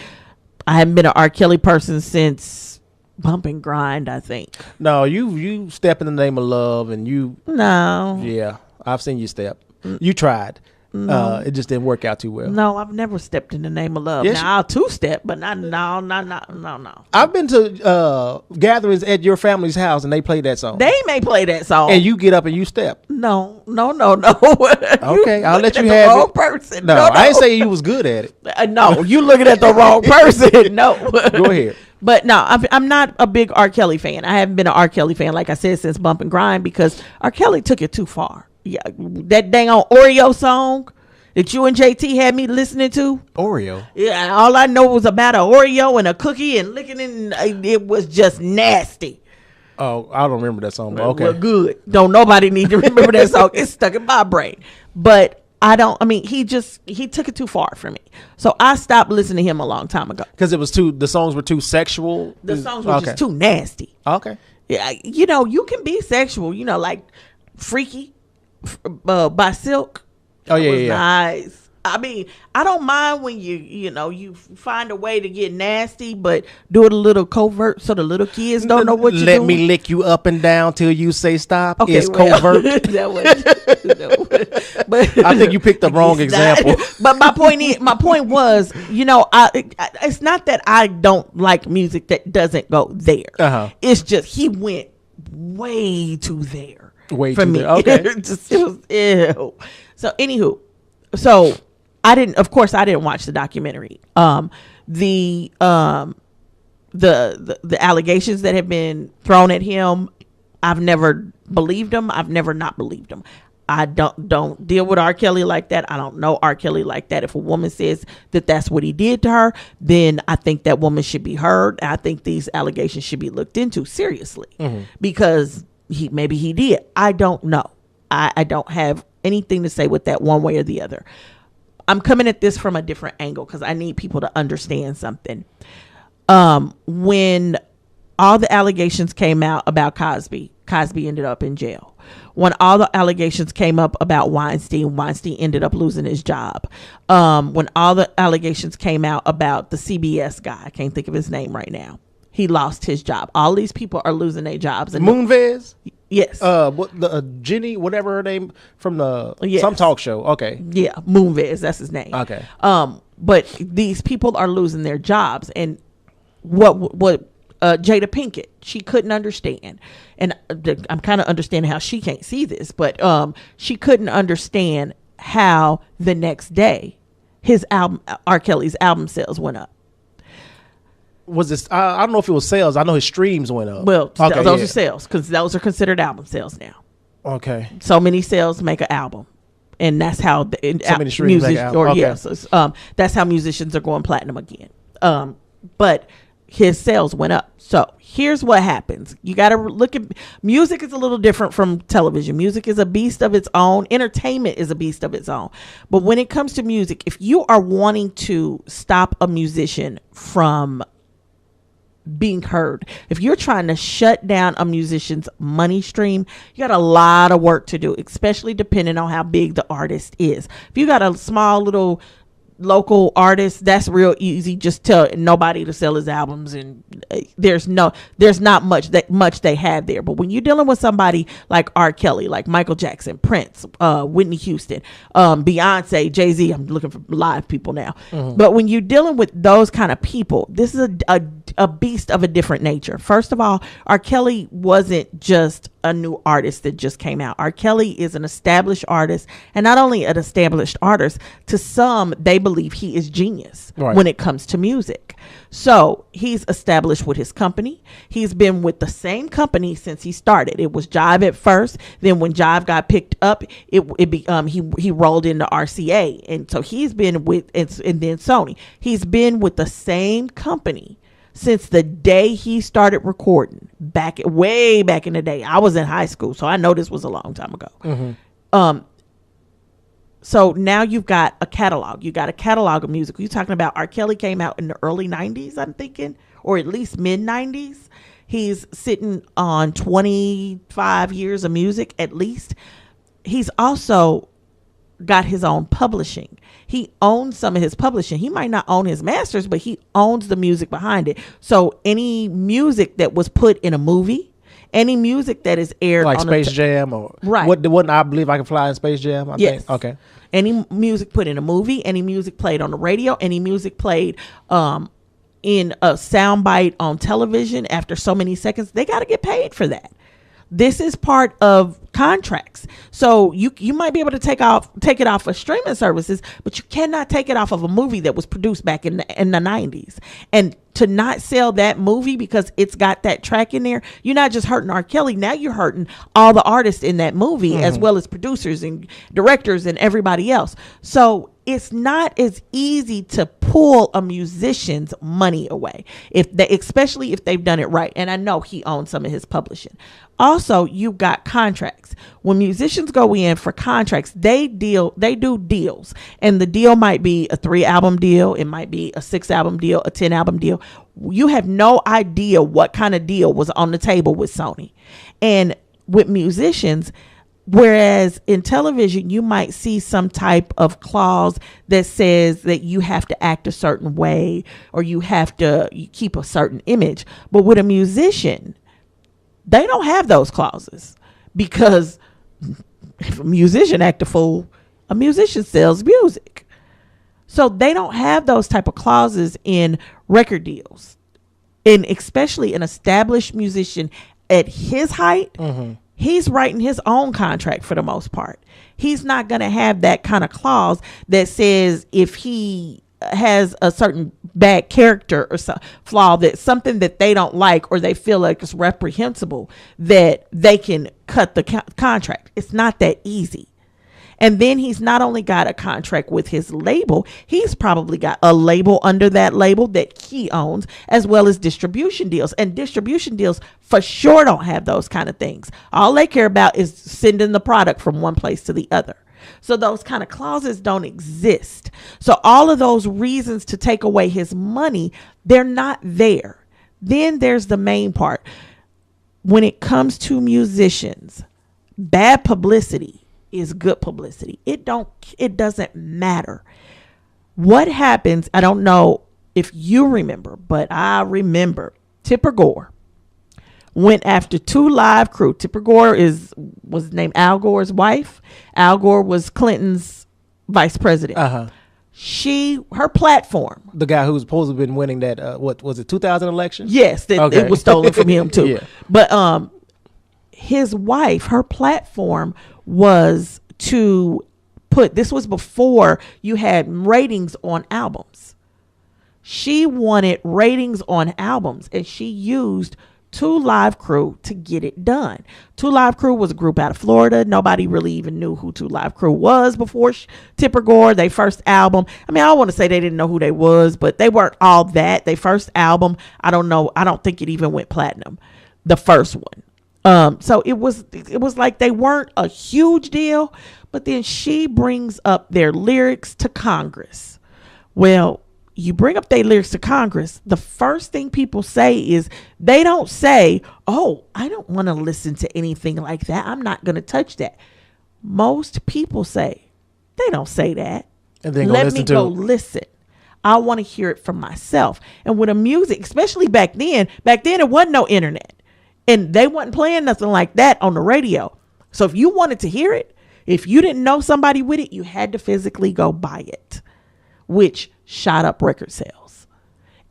I haven't been an R. Kelly person since Bump and Grind, I think. No, you step in the name of love, and No. Yeah, I've seen you step. You tried. No. It just didn't work out too well. No, I've never stepped in the name of love. Yes, now I'll two-step, but no. I've been to gatherings at your family's house, and they play that song. They may play that song, and you get up and you step. No. Okay, I'll let you have the wrong it. person. No, I ain't say you was good at it. No, you looking at the wrong person. No. Go ahead. But no, I'm not a big R. Kelly fan. I haven't been an R. Kelly fan, like I said, since Bump and Grind, because R. Kelly took it too far. Yeah, that dang on Oreo song that you and JT had me listening to. Oreo. Yeah, all I know was about an Oreo and a cookie and licking it. And it was just nasty. Oh, I don't remember that song. But okay, well, good. Don't nobody need to remember that song. It's stuck in my brain. But he took it too far for me. So I stopped listening to him a long time ago. Because the songs were too sexual. The songs were just too nasty. Okay. Yeah, you can be sexual, like Freaky by Silk. Oh, yeah, was nice. I don't mind when you find a way to get nasty, but do it a little covert so the little kids don't know what you're doing. Let me lick you up and down till you say stop. Okay, it's covert. But I think you picked the wrong example. But my point was, it's not that I don't like music that doesn't go there. Uh-huh. It's just he went way too there. Way for too me. there. Okay. It was ew. So anywho, I didn't watch the documentary. The allegations that have been thrown at him, I've never believed them. I've never not believed them. I don't deal with R. Kelly like that. I don't know R. Kelly like that. If a woman says that that's what he did to her, then I think that woman should be heard. I think these allegations should be looked into seriously, because maybe he did. I don't know. I don't have anything to say with that one way or the other. I'm coming at this from a different angle because I need people to understand something. When all the allegations came out about Cosby ended up in jail. When all the allegations came up about Weinstein ended up losing his job. When all the allegations came out about the CBS guy, I can't think of his name right now, he lost his job. All these people are losing their jobs. And Moonves? Yes. Jenny, whatever her name from Yes. some talk show. Okay. Yeah, Moonves, that's his name. Okay. But these people are losing their jobs, and what Jada Pinkett, she couldn't understand, and I'm kind of understanding how she can't see this, but she couldn't understand how the next day his album, R. Kelly's album sales went up. Was this? I don't know if it was sales. I know his streams went up. Well, okay, those are sales, because those are considered album sales now. Okay. So many sales make an album. and that's how many streams make an album. Okay. yes, that's how musicians are going platinum again. But his sales went up. So here's what happens. You got to look at music is a little different from television. Music is a beast of its own. Entertainment is a beast of its own. But when it comes to music, if you are wanting to stop a musician from being heard, if you're trying to shut down a musician's money stream, you got a lot of work to do, especially depending on how big the artist is. If you got a small little local artist, that's real easy. Just tell nobody to sell his albums, and there's not much they have there. But when you're dealing with somebody like R.Kelly, like Michael Jackson, Prince, Whitney Houston, Beyonce, Jay-Z, I'm looking for live people now. But when you're dealing with those kind of people, this is a beast of a different nature. First of all, R.Kelly wasn't just a new artist that just came out. R.Kelly is an established artist, and not only an established artist, to some, they believe he is genius when it comes to music. So he's established with his company. He's been with the same company since he started. It was Jive at first. Then when Jive got picked up, he rolled into RCA. And so he's been with, and then Sony. He's been with the same company since the day he started recording, way back in the day. I was in high school, so I know this was a long time ago. So now you've got a catalog. You got a catalog of music. You're talking about R. Kelly came out in the early 90s, I'm thinking, or at least mid 90s. He's sitting on 25 years of music at least. He's also got his own publishing. He owns some of his publishing. He might not own his masters, but he owns the music behind it. So any music that was put in a movie, any music that is aired like on Space Jam, or what I Believe I Can Fly in Space Jam, I think. Okay. Any music put in a movie, any music played on the radio, any music played in a soundbite on television after so many seconds, they got to get paid for that. This is part of contracts. So you might be able to take it off of streaming services, but you cannot take it off of a movie that was produced back in the 90s. And to not sell that movie because it's got that track in there, you're not just hurting R. Kelly. Now you're hurting all the artists in that movie, as well as producers and directors and everybody else. So it's not as easy to pull a musician's money away, especially if they've done it right. And I know he owns some of his publishing. Also, you've got contracts. When musicians go in for contracts, they do deals, and the deal might be a 3-album deal. It might be a 6-album deal, a 10-album deal. You have no idea what kind of deal was on the table with Sony. And with musicians, whereas in television, you might see some type of clause that says that you have to act a certain way or you have to keep a certain image. But with a musician, they don't have those clauses, because if a musician act a fool, a musician sells music. So they don't have those type of clauses in record deals. And especially an established musician at his height, he's writing his own contract for the most part. He's not going to have that kind of clause that says if he has a certain bad character or flaw, that something that they don't like or they feel like it's reprehensible, that they can cut the contract. It's not that easy. And then he's not only got a contract with his label, he's probably got a label under that label that he owns, as well as distribution deals. And distribution deals for sure don't have those kind of things. All they care about is sending the product from one place to the other. So those kind of clauses don't exist. So all of those reasons to take away his money, they're not there. Then there's the main part. When it comes to musicians, bad publicity is good publicity. It doesn't matter what happens. I don't know if you remember, but I remember Tipper Gore went after 2 Live Crew. Tipper Gore was named Al Gore's wife. Al Gore was Clinton's vice president. Her platform, the guy who's supposed to have been winning that what was it, 2000 election? Yes, it was stolen from him too. Yeah. But his wife, her platform was to put, this was before you had ratings on albums. She wanted ratings on albums, and she used Two Live Crew to get it done. Two Live Crew was a group out of Florida. Nobody really even knew who Two Live Crew was before Tipper Gore. Their first album, I mean, I don't want to say they didn't know who they was, but they weren't all that. Their first album, I don't know, I don't think it even went platinum, the first one. So it was like they weren't a huge deal, but then she brings up their lyrics to Congress. Well, you bring up their lyrics to Congress, the first thing people say is they don't say, oh, I don't want to listen to anything like that. I'm not going to touch that. Most people say, they don't say that. And then let me go listen. I want to hear it for myself. And with a music, especially back then it wasn't no internet. And they wasn't playing nothing like that on the radio. So if you wanted to hear it, if you didn't know somebody with it, you had to physically go buy it, which shot up record sales.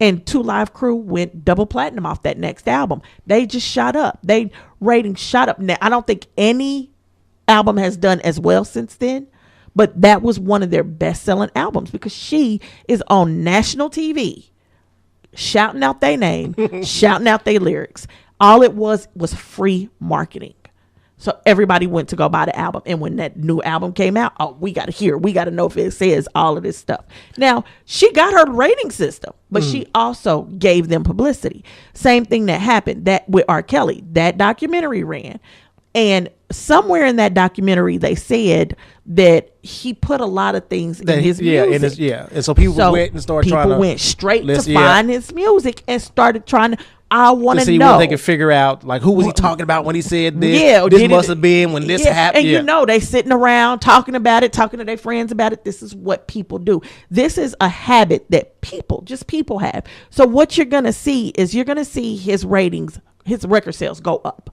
And Two Live Crew went double platinum off that next album. They just shot up. They ratings shot up. Now, I don't think any album has done as well since then, but that was one of their best-selling albums because she is on national TV shouting out their name, shouting out their lyrics. All it was free marketing. So everybody went to go buy the album. And when that new album came out, oh, we got to hear, we got to know if it says all of this stuff. Now, she got her rating system, but she also gave them publicity. Same thing that happened that with R.Kelly. That documentary ran. And somewhere in that documentary, they said that he put a lot of things in his music. And so people went and started trying to... People went straight to find his music and started trying to... I want to know. What they could figure out, like, who was he talking about when he said this? Yeah, this must have been when this happened. And you know, they sitting around talking about it, talking to their friends about it. This is what people do. This is a habit that people have. So what you're going to see is you're going to see his ratings, his record sales go up.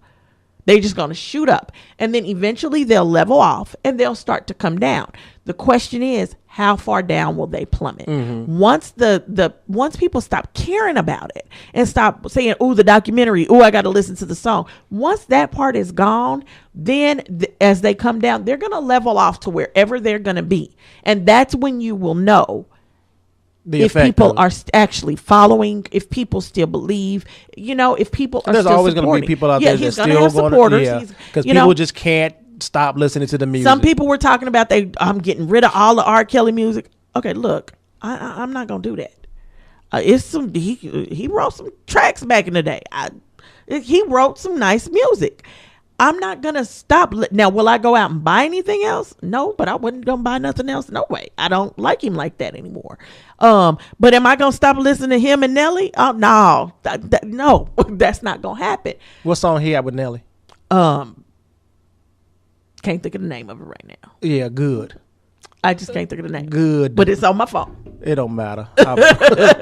They're just going to shoot up. And then eventually they'll level off and they'll start to come down. The question is, how far down will they plummet? Mm-hmm. Once people stop caring about it and stop saying, oh, the documentary, oh, I got to listen to the song. Once that part is gone, then as they come down, they're going to level off to wherever they're going to be. And that's when you will know if people are actually following, if people still believe, if people are there's still always going to be people out there that still going to, because people just can't stop listening to the music. Some people were talking about I'm getting rid of all the R.Kelly music. Okay, look, I'm not going to do that. He wrote some tracks back in the day. He wrote some nice music. I'm not going to stop. Now, will I go out and buy anything else? No, but I wouldn't go buy nothing else. No way. I don't like him like that anymore. But am I going to stop listening to him and Nelly? Oh, no. No, that's not going to happen. What song he had with Nelly? Can't think of the name of it right now. Yeah, good. I just can't think of the name. Good. But it's on my phone. It don't matter.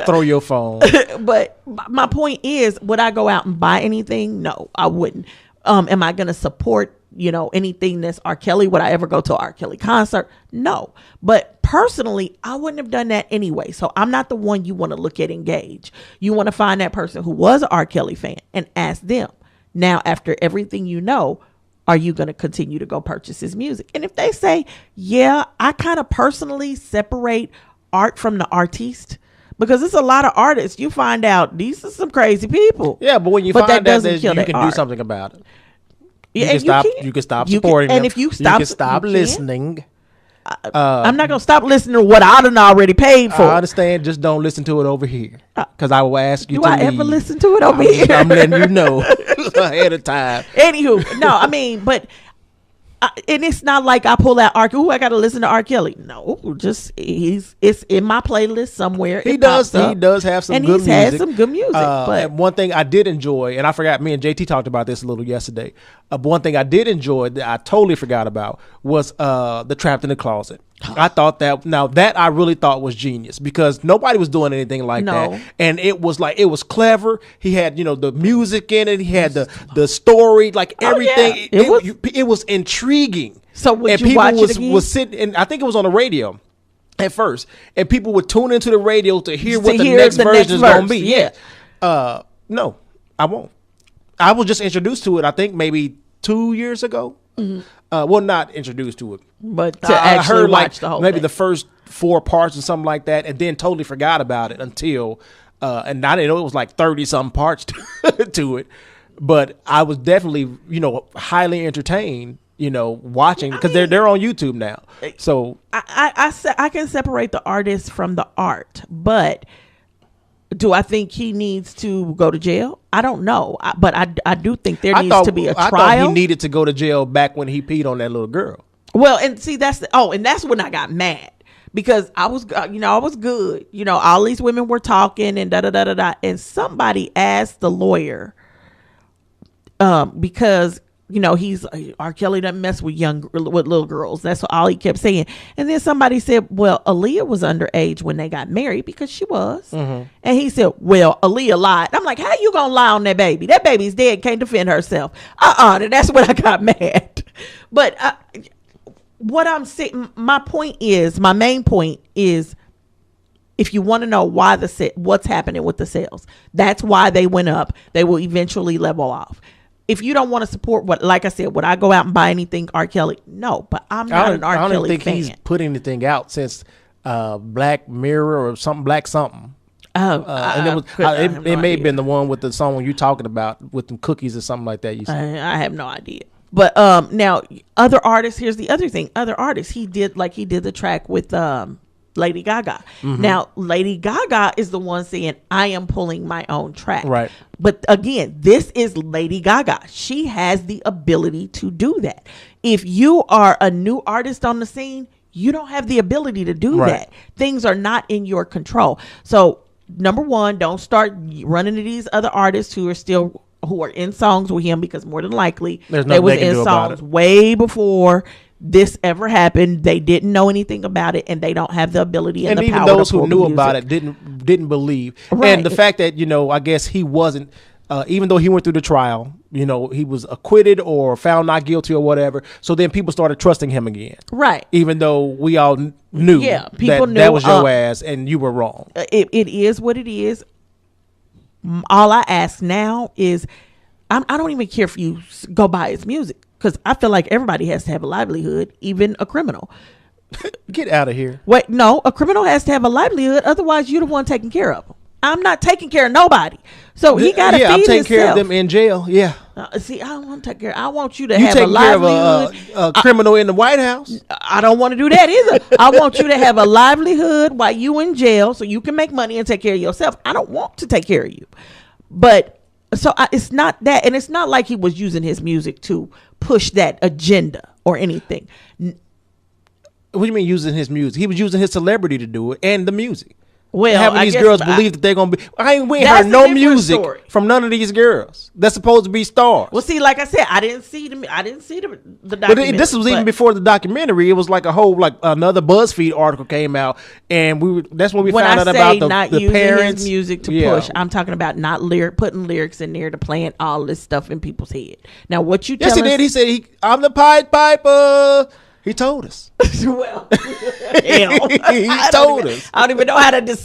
Throw your phone. But my point is, would I go out and buy anything? No, I wouldn't. Am I going to support, anything that's R. Kelly? Would I ever go to an R. Kelly concert? No. But personally, I wouldn't have done that anyway. So I'm not the one you want to look at and gauge. You want to find that person who was an R. Kelly fan and ask them. Now, after everything you know, are you going to continue to go purchase his music? And if they say, yeah, I kind of personally separate art from the artiste. Because it's a lot of artists. You find out these are some crazy people. Yeah, but when you find out that you can do something about it. You can stop supporting them. And if you stop listening. I'm not going to stop listening to what I done already paid for. I understand. Just don't listen to it over here. Because I will ask you to leave. Do I ever listen to it over here? I'm letting you know ahead of time. Anywho, no, I mean, but... and it's not like I pull out I got to listen to R. Kelly. No, just it's in my playlist somewhere. He does have some good music. And he's had some good music. But and one thing I did enjoy, and I forgot, me and JT talked about this a little yesterday. One thing I did enjoy that I totally forgot about was the Trapped in the Closet. I thought that I really thought was genius because nobody was doing anything like that. And it was clever. He had, the music in it. He had the story, like everything. It was intriguing. So would you watch it again? Was sitting, and I think it was on the radio at first, and people would tune into the radio to hear what the next version is going to be. Yeah. No, I won't. I was just introduced to it, I think maybe 2 years ago. Mm-hmm. Well, not introduced to it, but to actually heard watch the whole maybe thing. The first 4 parts or something like that, and then totally forgot about it until, and I didn't know it was like 30 some parts to it. but I was definitely, highly entertained, watching, because they're on YouTube now. So I can separate the artist from the art, but do I think he needs to go to jail? I don't know, but I do think there needs to be a trial. I thought he needed to go to jail back when he peed on that little girl. Well, and see, that's when I got mad, because I was good. All these women were talking and da-da-da-da-da. And somebody asked the lawyer, because, he's R.Kelly doesn't mess with little girls. That's all he kept saying. And then somebody said, well, Aaliyah was underage when they got married, because she was. Mm-hmm. And he said, well, Aaliyah lied. I'm like, how you going to lie on that baby? That baby's dead, can't defend herself. And that's when I got mad. But what I'm saying, my main point is, if you want to know what's happening with the sales, that's why they went up. They will eventually level off. If you don't want to support like I said, would I go out and buy anything R. Kelly? No, but I'm not an R. Kelly fan. I don't think he's put anything out since Black Mirror or something, Black something. And it may have been the one with the song you talking about with them cookies or something like that. You said. I have no idea. But now other artists, here's the other thing. Other artists, he did the track with Lady Gaga. Mm-hmm. Now, Lady Gaga is the one saying, I am pulling my own track. Right. But again, this is Lady Gaga. She has the ability to do that. If you are a new artist on the scene, you don't have the ability to do that. Things are not in your control. So, number one, don't start running to these other artists who are in songs with him, because more than likely they was in songs way before this ever happened. They didn't know anything about it, and they don't have the ability and the power. And even those who knew about it didn't believe. Right. And the fact that, I guess he wasn't, even though he went through the trial, he was acquitted or found not guilty or whatever. So then people started trusting him again. Right. Even though we all knew that was your ass and you were wrong. It is what it is. All I ask now is, I don't even care if you go buy his music, because I feel like everybody has to have a livelihood, even a criminal. Get out of here. Wait, no, a criminal has to have a livelihood. Otherwise, you're the one taking care of them. I'm not taking care of nobody. So he got to feed himself. Yeah, I'm taking care of them in jail. Yeah. See, I don't want to take care. I want you to have a livelihood. Care of a criminal in the White House. I don't want to do that either. I want you to have a livelihood while you in jail, so you can make money and take care of yourself. I don't want to take care of you. But so it's not that, and it's not like he was using his music to push that agenda or anything. What do you mean using his music? He was using his celebrity to do it, and the music. Well, having these girls believe that they're gonna be. We ain't heard no music from none of these girls. They're supposed to be stars. Well, see, like I said, I didn't see the documentary. But this was even before the documentary. It was like a whole another BuzzFeed article came out, and that's when we found out about the parents' his music to push. I'm talking about not putting lyrics in there to plant all this stuff in people's head. Now, what you tell us? Yes, he did. He said I'm the Pied Piper. He told us. Well, he told us. I don't even know how to.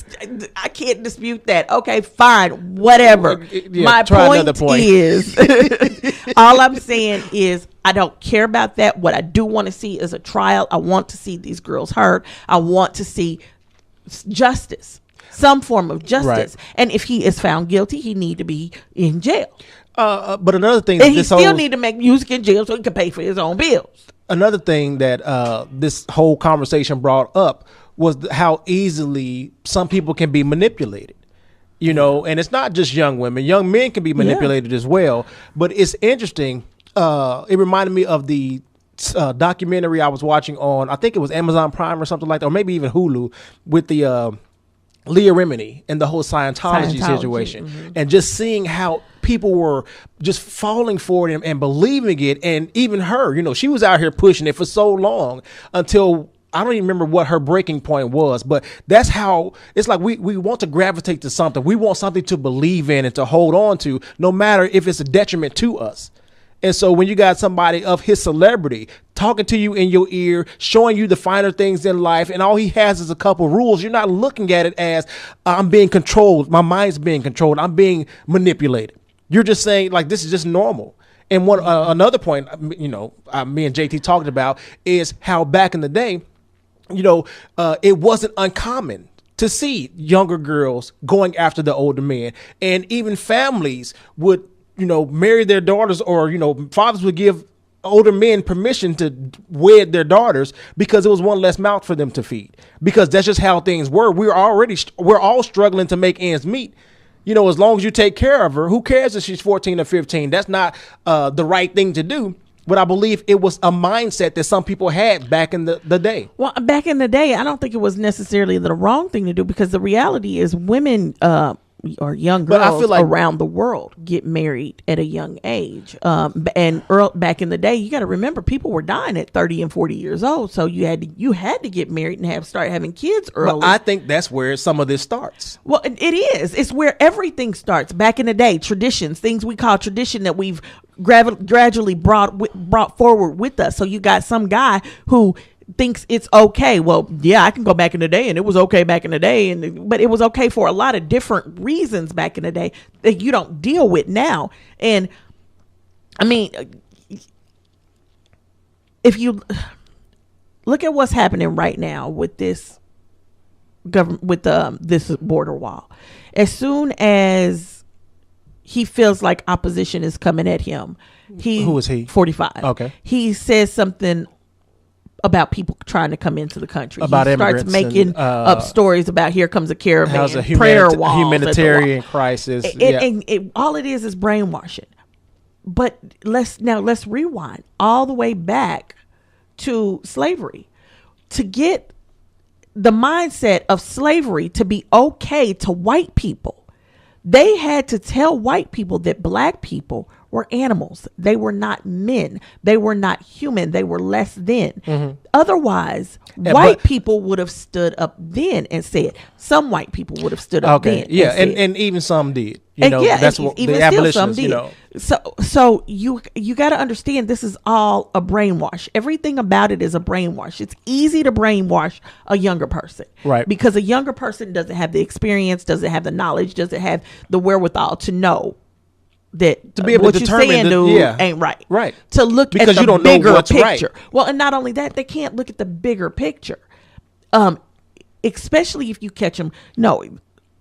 I can't dispute that. Okay, fine, whatever. My point is, all I'm saying is, I don't care about that. What I do want to see is a trial. I want to see these girls heard. I want to see justice, some form of justice. Right. And if he is found guilty, he need to be in jail. But another thing, and he still need to make music in jail so he can pay for his own bills. Another thing that this whole conversation brought up was how easily some people can be manipulated, and it's not just young women. Young men can be manipulated as well. But it's interesting. It reminded me of the documentary I was watching on, I think it was Amazon Prime or something like that, or maybe even Hulu, with the Leah Remini and the whole Scientology situation. Mm-hmm. And just seeing how people were just falling for it and believing it. And even her, she was out here pushing it for so long until I don't even remember what her breaking point was, but that's how it's like we want to gravitate to something. We want something to believe in and to hold on to, no matter if it's a detriment to us. And so when you got somebody of his celebrity talking to you in your ear, showing you the finer things in life, and all he has is a couple rules, you're not looking at it as I'm being controlled. My mind's being controlled. I'm being manipulated. You're just saying like this is just normal. And one another point, me and JT talked about is how back in the day, it wasn't uncommon to see younger girls going after the older men, and even families would marry their daughters, or, fathers would give older men permission to wed their daughters because it was one less mouth for them to feed, because that's just how things were. We're all struggling to make ends meet. As long as you take care of her, who cares if she's 14 or 15? That's not the right thing to do. But I believe it was a mindset that some people had back in the day. Well, back in the day, I don't think it was necessarily the wrong thing to do, because the reality is women or young girls, I feel like, around the world get married at a young age. Back in the day, you got to remember, people were dying at 30 and 40 years old. So you had to get married and start having kids early. But I think that's where some of this starts. Well, it is. It's where everything starts. Back in the day, traditions, things we call tradition that we've gradually brought forward with us. So you got some guy who thinks it's okay. Well, yeah, I can go back in the day, and it was okay back in the day, but it was okay for a lot of different reasons back in the day that you don't deal with now. And I mean, if you look at what's happening right now with this government, with this border wall, as soon as he feels like opposition is coming at him, who is he? 45. Okay. He says something about people trying to come into the country. About he starts making up stories about here comes a caravan, how's a prayer walls, humanitarian crisis. And all it is brainwashing. But let's rewind all the way back to slavery to get the mindset of slavery to be okay to white people. They had to tell white people that black people were animals. They were not men. They were not human. They were less than. Mm-hmm. Otherwise, white people would have stood up then and said, some white people would have stood up then. Yeah, and even some did. That's what the abolitionists, So you got to understand, this is all a brainwash. Everything about it is a brainwash. It's easy to brainwash a younger person. Right. Because a younger person doesn't have the experience, doesn't have the knowledge, doesn't have the wherewithal to know that to be able what to you're determine saying, dude, ain't right. Right. To look because at you the don't bigger know what's picture. Right. Well, and not only that, they can't look at the bigger picture. Especially if you catch them. No,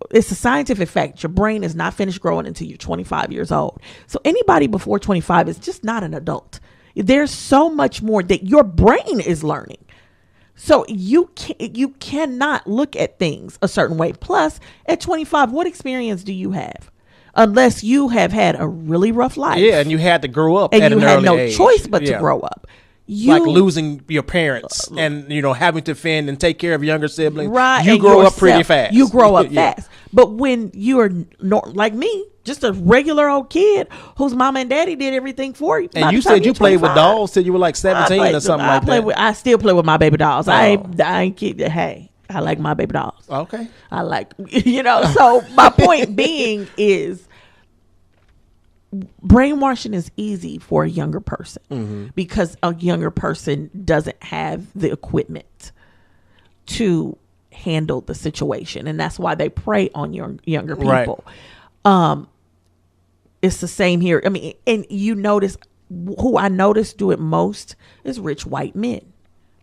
it's a scientific fact. Your brain is not finished growing until you're 25 years old. So anybody before 25 is just not an adult. There's so much more that your brain is learning. So you cannot look at things a certain way. Plus, at 25, what experience do you have? Unless you have had a really rough life. Yeah, and you had to grow up and at an early age. And you had no choice but to grow up. Like losing your parents and, having to fend and take care of younger siblings. Right. You grow up pretty fast. You grow up fast. But when you're like me, just a regular old kid whose mama and daddy did everything for you. And you said you played with dolls till you were like 17 or something like that. I still play with my baby dolls. I ain't kidding. Hey, I like my baby dolls. Okay. I like, so my point being is brainwashing is easy for a younger person because a younger person doesn't have the equipment to handle the situation. And that's why they prey on younger people. Right. It's the same here. I mean, and you notice who I notice do it most is rich white men.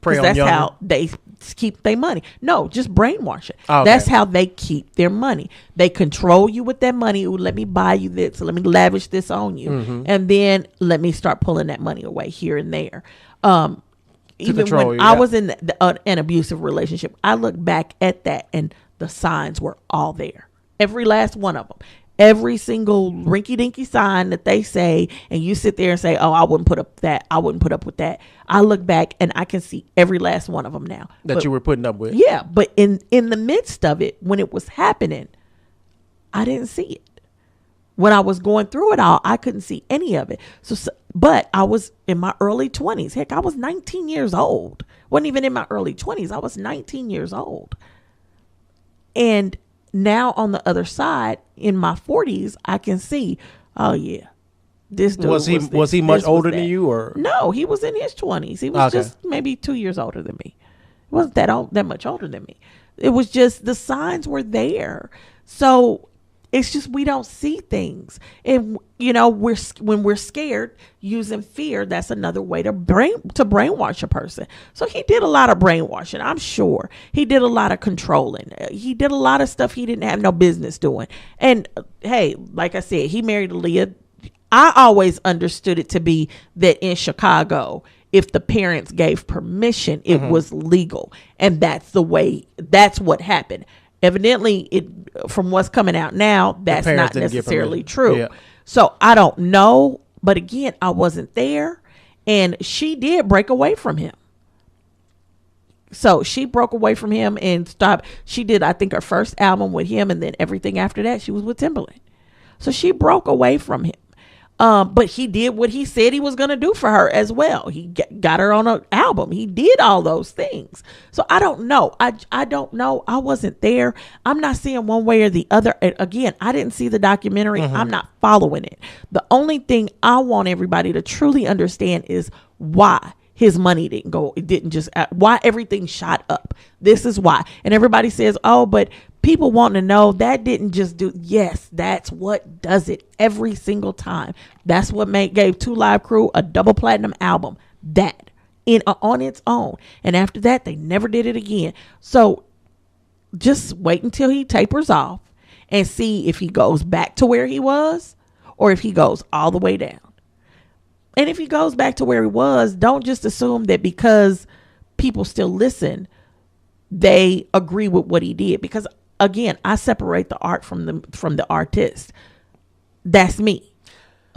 Because that's how they keep their money. No, just brainwashing. Okay. That's how they keep their money. They control you with that money. Ooh, let me buy you this. Let me lavish this on you. Mm-hmm. And then let me start pulling that money away here and there. Even when I was in an abusive relationship, I look back at that and the signs were all there. Every last one of them. Every single rinky-dinky sign that they say, and you sit there and say, oh, I wouldn't put up that. I wouldn't put up with that. I look back and I can see every last one of them now. That you were putting up with. Yeah. But in the midst of it, when it was happening, I didn't see it. When I was going through it all, I couldn't see any of it. But I was in my early 20s. Heck, I was 19 years old. Wasn't even in my early 20s. I was 19 years old. And now on the other side, in my 40s, I can see, oh yeah, this dude was he much older than you, or no? He was in his 20s. He was just maybe 2 years older than me. He wasn't that much older than me. It was just the signs were there. So it's just we don't see things, and when we're scared, using fear, that's another way to brainwash a person. So he did a lot of brainwashing. I'm sure he did a lot of controlling. He did a lot of stuff he didn't have no business doing. And hey, like I said, he married Aaliyah. I always understood it to be that in Chicago, if the parents gave permission, it was legal. And that's what happened. Evidently, from what's coming out now, that's not necessarily true. Yeah. So I don't know. But again, I wasn't there. And she did break away from him. So she broke away from him and stopped. She did, I think, her first album with him. And then everything after that, she was with Timbaland. So she broke away from him. But he did what he said he was going to do for her as well. He got her on an album. He did all those things. So I don't know. I don't know. I wasn't there. I'm not seeing one way or the other. And again, I didn't see the documentary. I'm not following it. The only thing I want everybody to truly understand is why his money didn't go. It didn't just, why everything shot up. This is why. And everybody says, oh, but people want to know that didn't just do. Yes, that's what does it every single time. That's what gave 2 Live Crew a double platinum album. That on its own. And after that, they never did it again. So just wait until he tapers off and see if he goes back to where he was or if he goes all the way down. And if he goes back to where he was, don't just assume that because people still listen, they agree with what he did. Because again, I separate the art from the artist. That's me.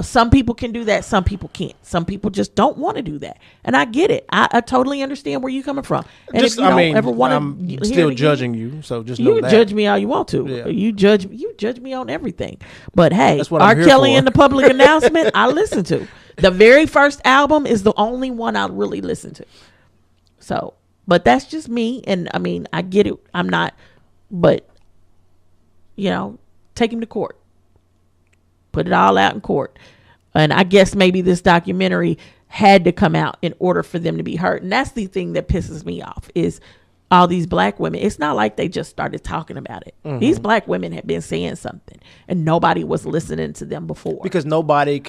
Some people can do that. Some people can't. Some people just don't want to do that. And I get it. I totally understand where you're coming from. And just, if you don't ever want to, I'm still judging you. So just know you that. Judge me all you want to. Yeah. You judge me on everything. But hey, That's what I'm here R.Kelly for. in the public announcement, I listen to. The very first album is the only one I really listen to. So, but that's just me. And I mean, I get it. I'm not, but take him to court. Put it all out in court. And I guess maybe this documentary had to come out in order for them to be heard. And that's the thing that pisses me off is all these black women. It's not like they just started talking about it. These black women had been saying something and nobody was listening to them before. Because nobody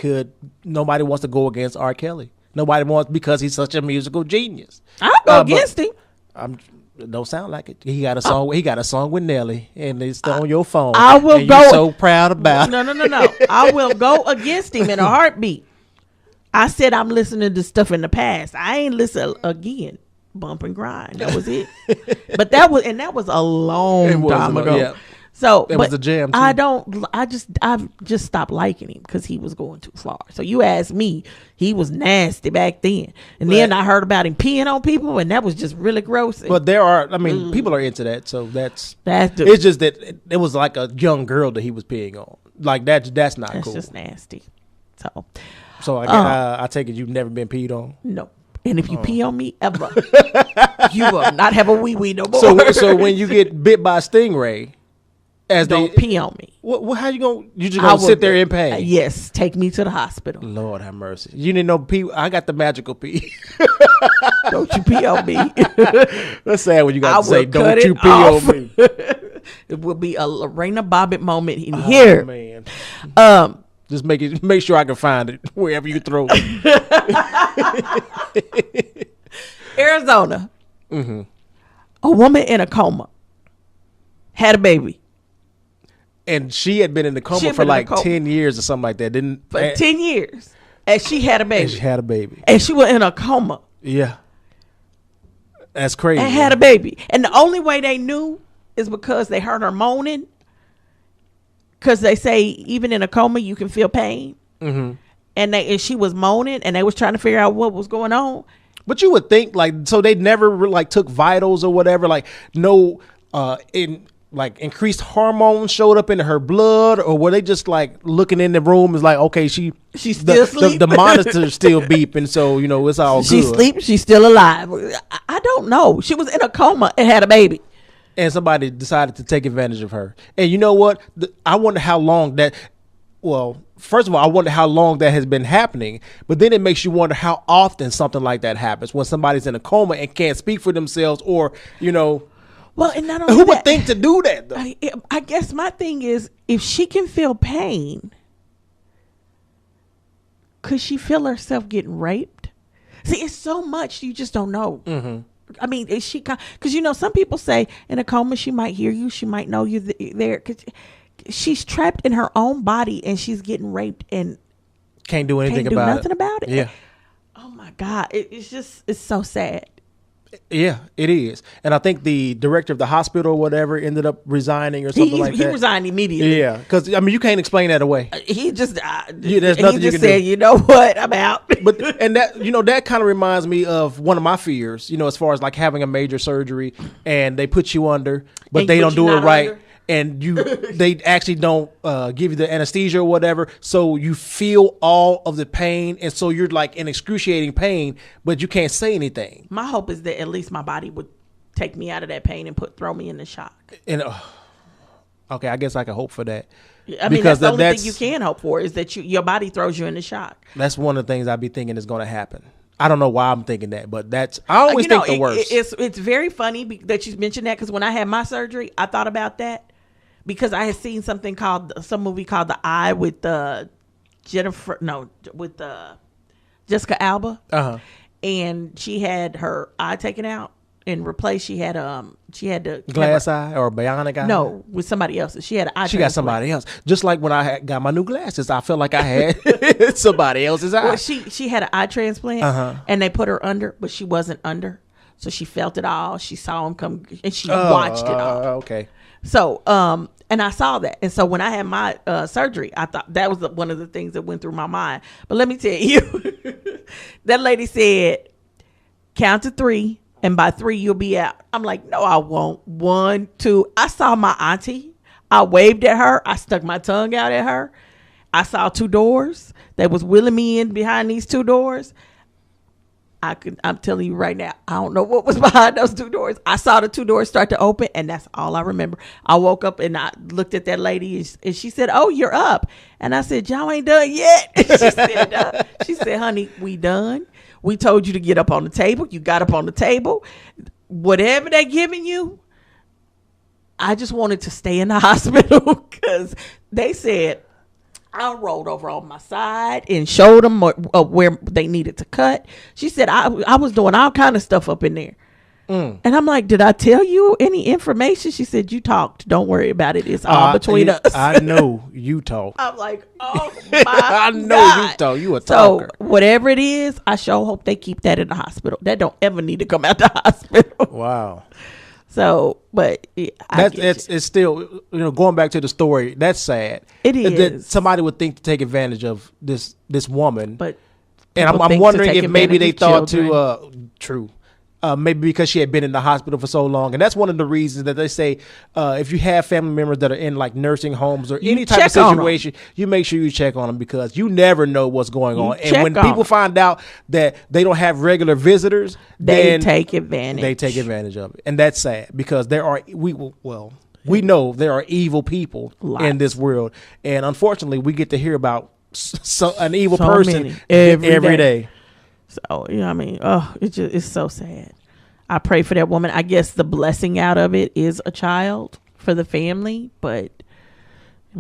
wants to go against R. Kelly. Nobody wants, because he's such a musical genius. I'll go against him. Don't sound like it. He got a song. He got a song with Nelly, and it's on your phone. I will and go. You're so proud about. No. I will go against him in a heartbeat. I said I'm listening to stuff in the past. I ain't listen again. Bump and grind. That was it. But that was a long time ago. Yeah. So it was a jam too. I've just stopped liking him because he was going too far. So you asked me, he was nasty back then. And then I heard about him peeing on people, and that was just really gross. But people are into that, so it's just that it was like a young girl that he was peeing on. Like that's not cool. That's just nasty. So I take it you've never been peed on? No. And if you pee on me ever, you will not have a wee no more. So when you get bit by a stingray, don't pee on me. How you gonna? You just gonna sit there in pain? Yes, take me to the hospital. Lord have mercy. You didn't know pee? I got the magical pee. Don't you pee on me? That's sad when you got to say, "Don't you pee on me." It will be a Lorena Bobbitt moment in here. Man. Just make sure I can find it wherever you throw it. Arizona. A woman in a coma had a baby. And she had been in the coma for like 10 years or something like that. 10 years. And she had a baby. And she was in a coma. Yeah. That's crazy. And had a baby. And the only way they knew is because they heard her moaning. Because they say even in a coma, you can feel pain. And she was moaning, and they was trying to figure out what was going on. But you would think, so they never took vitals or whatever, increased hormones showed up in her blood, or were they just looking in the room is like, okay, she's still asleep. The monitor's still beeping, so it's all good. She sleeps, she's still alive. I don't know. She was in a coma and had a baby. And somebody decided to take advantage of her. And you know what? I wonder how long that. Well, first of all, I wonder how long that has been happening. But then it makes you wonder how often something like that happens when somebody's in a coma and can't speak for themselves, or Well, and not only who would think to do that though? I guess my thing is, if she can feel pain, could she feel herself getting raped? See, it's so much you just don't know. I mean, is she? Because some people say in a coma she might hear you, she might know you're there. Because she's trapped in her own body and she's getting raped, and can't do anything Can't do about nothing about it. Yeah. Oh my God. It's so sad. Yeah, it is. And I think the director of the hospital or whatever ended up resigning or something like that. He resigned immediately. Yeah, because I mean, you can't explain that away. He just there's nothing he you just can said, do. you know what, I'm out. But and that that kind of reminds me of one of my fears. As far as like having a major surgery and they put you under, but And they you don't put do you it not right. under? And they actually don't give you the anesthesia or whatever, so you feel all of the pain, and so you're like in excruciating pain, but you can't say anything. My hope is that at least my body would take me out of that pain and throw me in the shock. And okay, I guess I can hope for that. I mean, that's the only thing you can hope for is that your body throws you in the shock. That's one of the things I'd be thinking is going to happen. I don't know why I'm thinking that, but I always think the worst. It's very funny that you mentioned that, because when I had my surgery, I thought about that. Because I had seen some movie called The Eye with Jessica Alba, and she had her eye taken out and replaced. She had the glass eye or bionic eye. No, with somebody else's. She had an eye. She got somebody else. Just like when I got my new glasses, I felt like I had somebody else's eye. Well, she had an eye transplant, and they put her under, but she wasn't under, so she felt it all. She saw him come, and she watched it all. Okay. So, and I saw that. And so when I had my surgery, I thought that was one of the things that went through my mind. But let me tell you, that lady said, count to 3, and by 3, you'll be out. I'm like, no, I won't. 1, 2. I saw my auntie. I waved at her. I stuck my tongue out at her. I saw 2 doors that was wheeling me in behind these 2 doors. I'm telling you right now, I don't know what was behind those 2 doors. I saw the 2 doors start to open, and that's all I remember. I woke up and I looked at that lady, and she said, "Oh, you're up." And I said, "Y'all ain't done yet." She said, "Honey, we done. We told you to get up on the table. You got up on the table. Whatever they're giving you, I just wanted to stay in the hospital," because they said, I rolled over on my side and showed them where they needed to cut. She said, I was doing all kind of stuff up in there. And I'm like, did I tell you any information? She said, you talked. Don't worry about it. It's all between us. I know you talk. I'm like, oh my I know God. you talk. You a talker. So whatever it is, I sure hope they keep that in the hospital. That don't ever need to come out the hospital. Wow. So, but it's still, going back to the story, that's sad. It is. That somebody would think to take advantage of this woman. But and I'm wondering if maybe they thought true. Maybe because she had been in the hospital for so long. And that's one of the reasons that they say if you have family members that are in like nursing homes or any type of situation, you make sure you check on them, because you never know what's going on. And when people find out that they don't have regular visitors, they take advantage. They take advantage of it. And that's sad, because we know there are evil people in this world. And unfortunately, we get to hear about an evil person every day. So, it's so sad. I pray for that woman. I guess the blessing out of it is a child for the family, but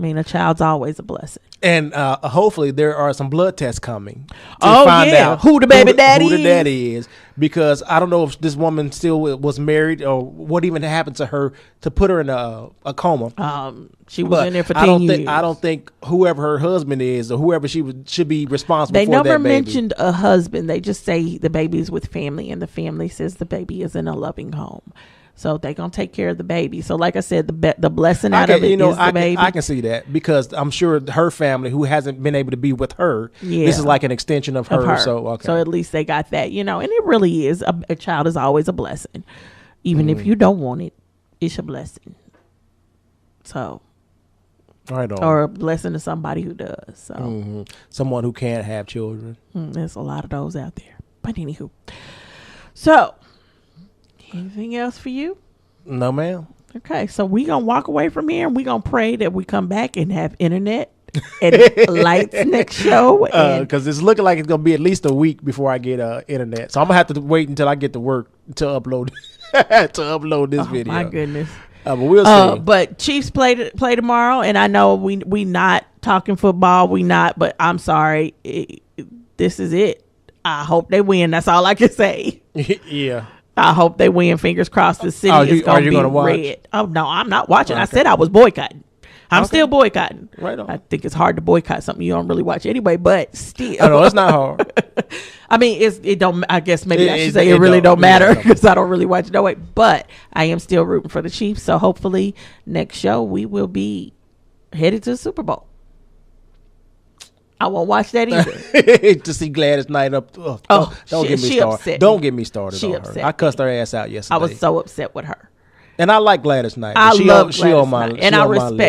a child's always a blessing. And hopefully there are some blood tests coming to find out who the daddy is, because I don't know if this woman still was married or what even happened to her to put her in a coma. She was in there for 10 years. I don't think whoever her husband is or whoever should be responsible for that baby. They never mentioned a husband. They just say the baby is with family, and the family says the baby is in a loving home. So they're going to take care of the baby. So like I said, the blessing out of it is the baby. I can see that, because I'm sure her family, who hasn't been able to be with her, this is like an extension of her. So at least they got that, and it really is. A child is always a blessing. Even if you don't want it, it's a blessing. So. Right on. Or a blessing to somebody who does. So someone who can't have children. There's a lot of those out there. But anywho. So. Anything else for you? No, ma'am. Okay, so we gonna walk away from here, and we gonna pray that we come back and have internet and lights next show. Because it's looking like it's gonna be at least a week before I get internet, so I'm gonna have to wait until I get to work to upload this video. My goodness. But we'll see. But Chiefs play tomorrow, and I know we not talking football. But I'm sorry, this is it. I hope they win. That's all I can say. Yeah. I hope they win. Fingers crossed. The city is going to be red. Oh, no, I'm not watching. Okay. I said I was boycotting. I'm still boycotting. Right on. I think it's hard to boycott something you don't really watch anyway, but still. I know it's not hard. I mean, it don't. I guess maybe I should say it really don't matter because I don't really watch no way. But I am still rooting for the Chiefs. So hopefully next show we will be headed to the Super Bowl. I won't watch that either. To see Gladys Knight up. Don't get me started. Upset don't get me started she on upset her. I cussed her ass out yesterday. I was so upset with her. And I like Gladys Knight. I love she Gladys on my, Knight. she And on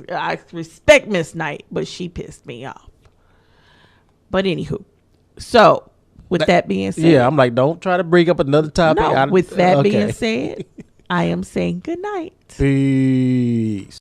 I respect Miss Knight, but she pissed me off. But anywho, so with that being said, yeah, I'm like, don't try to bring up another topic. With that being said, I am saying good night. Peace.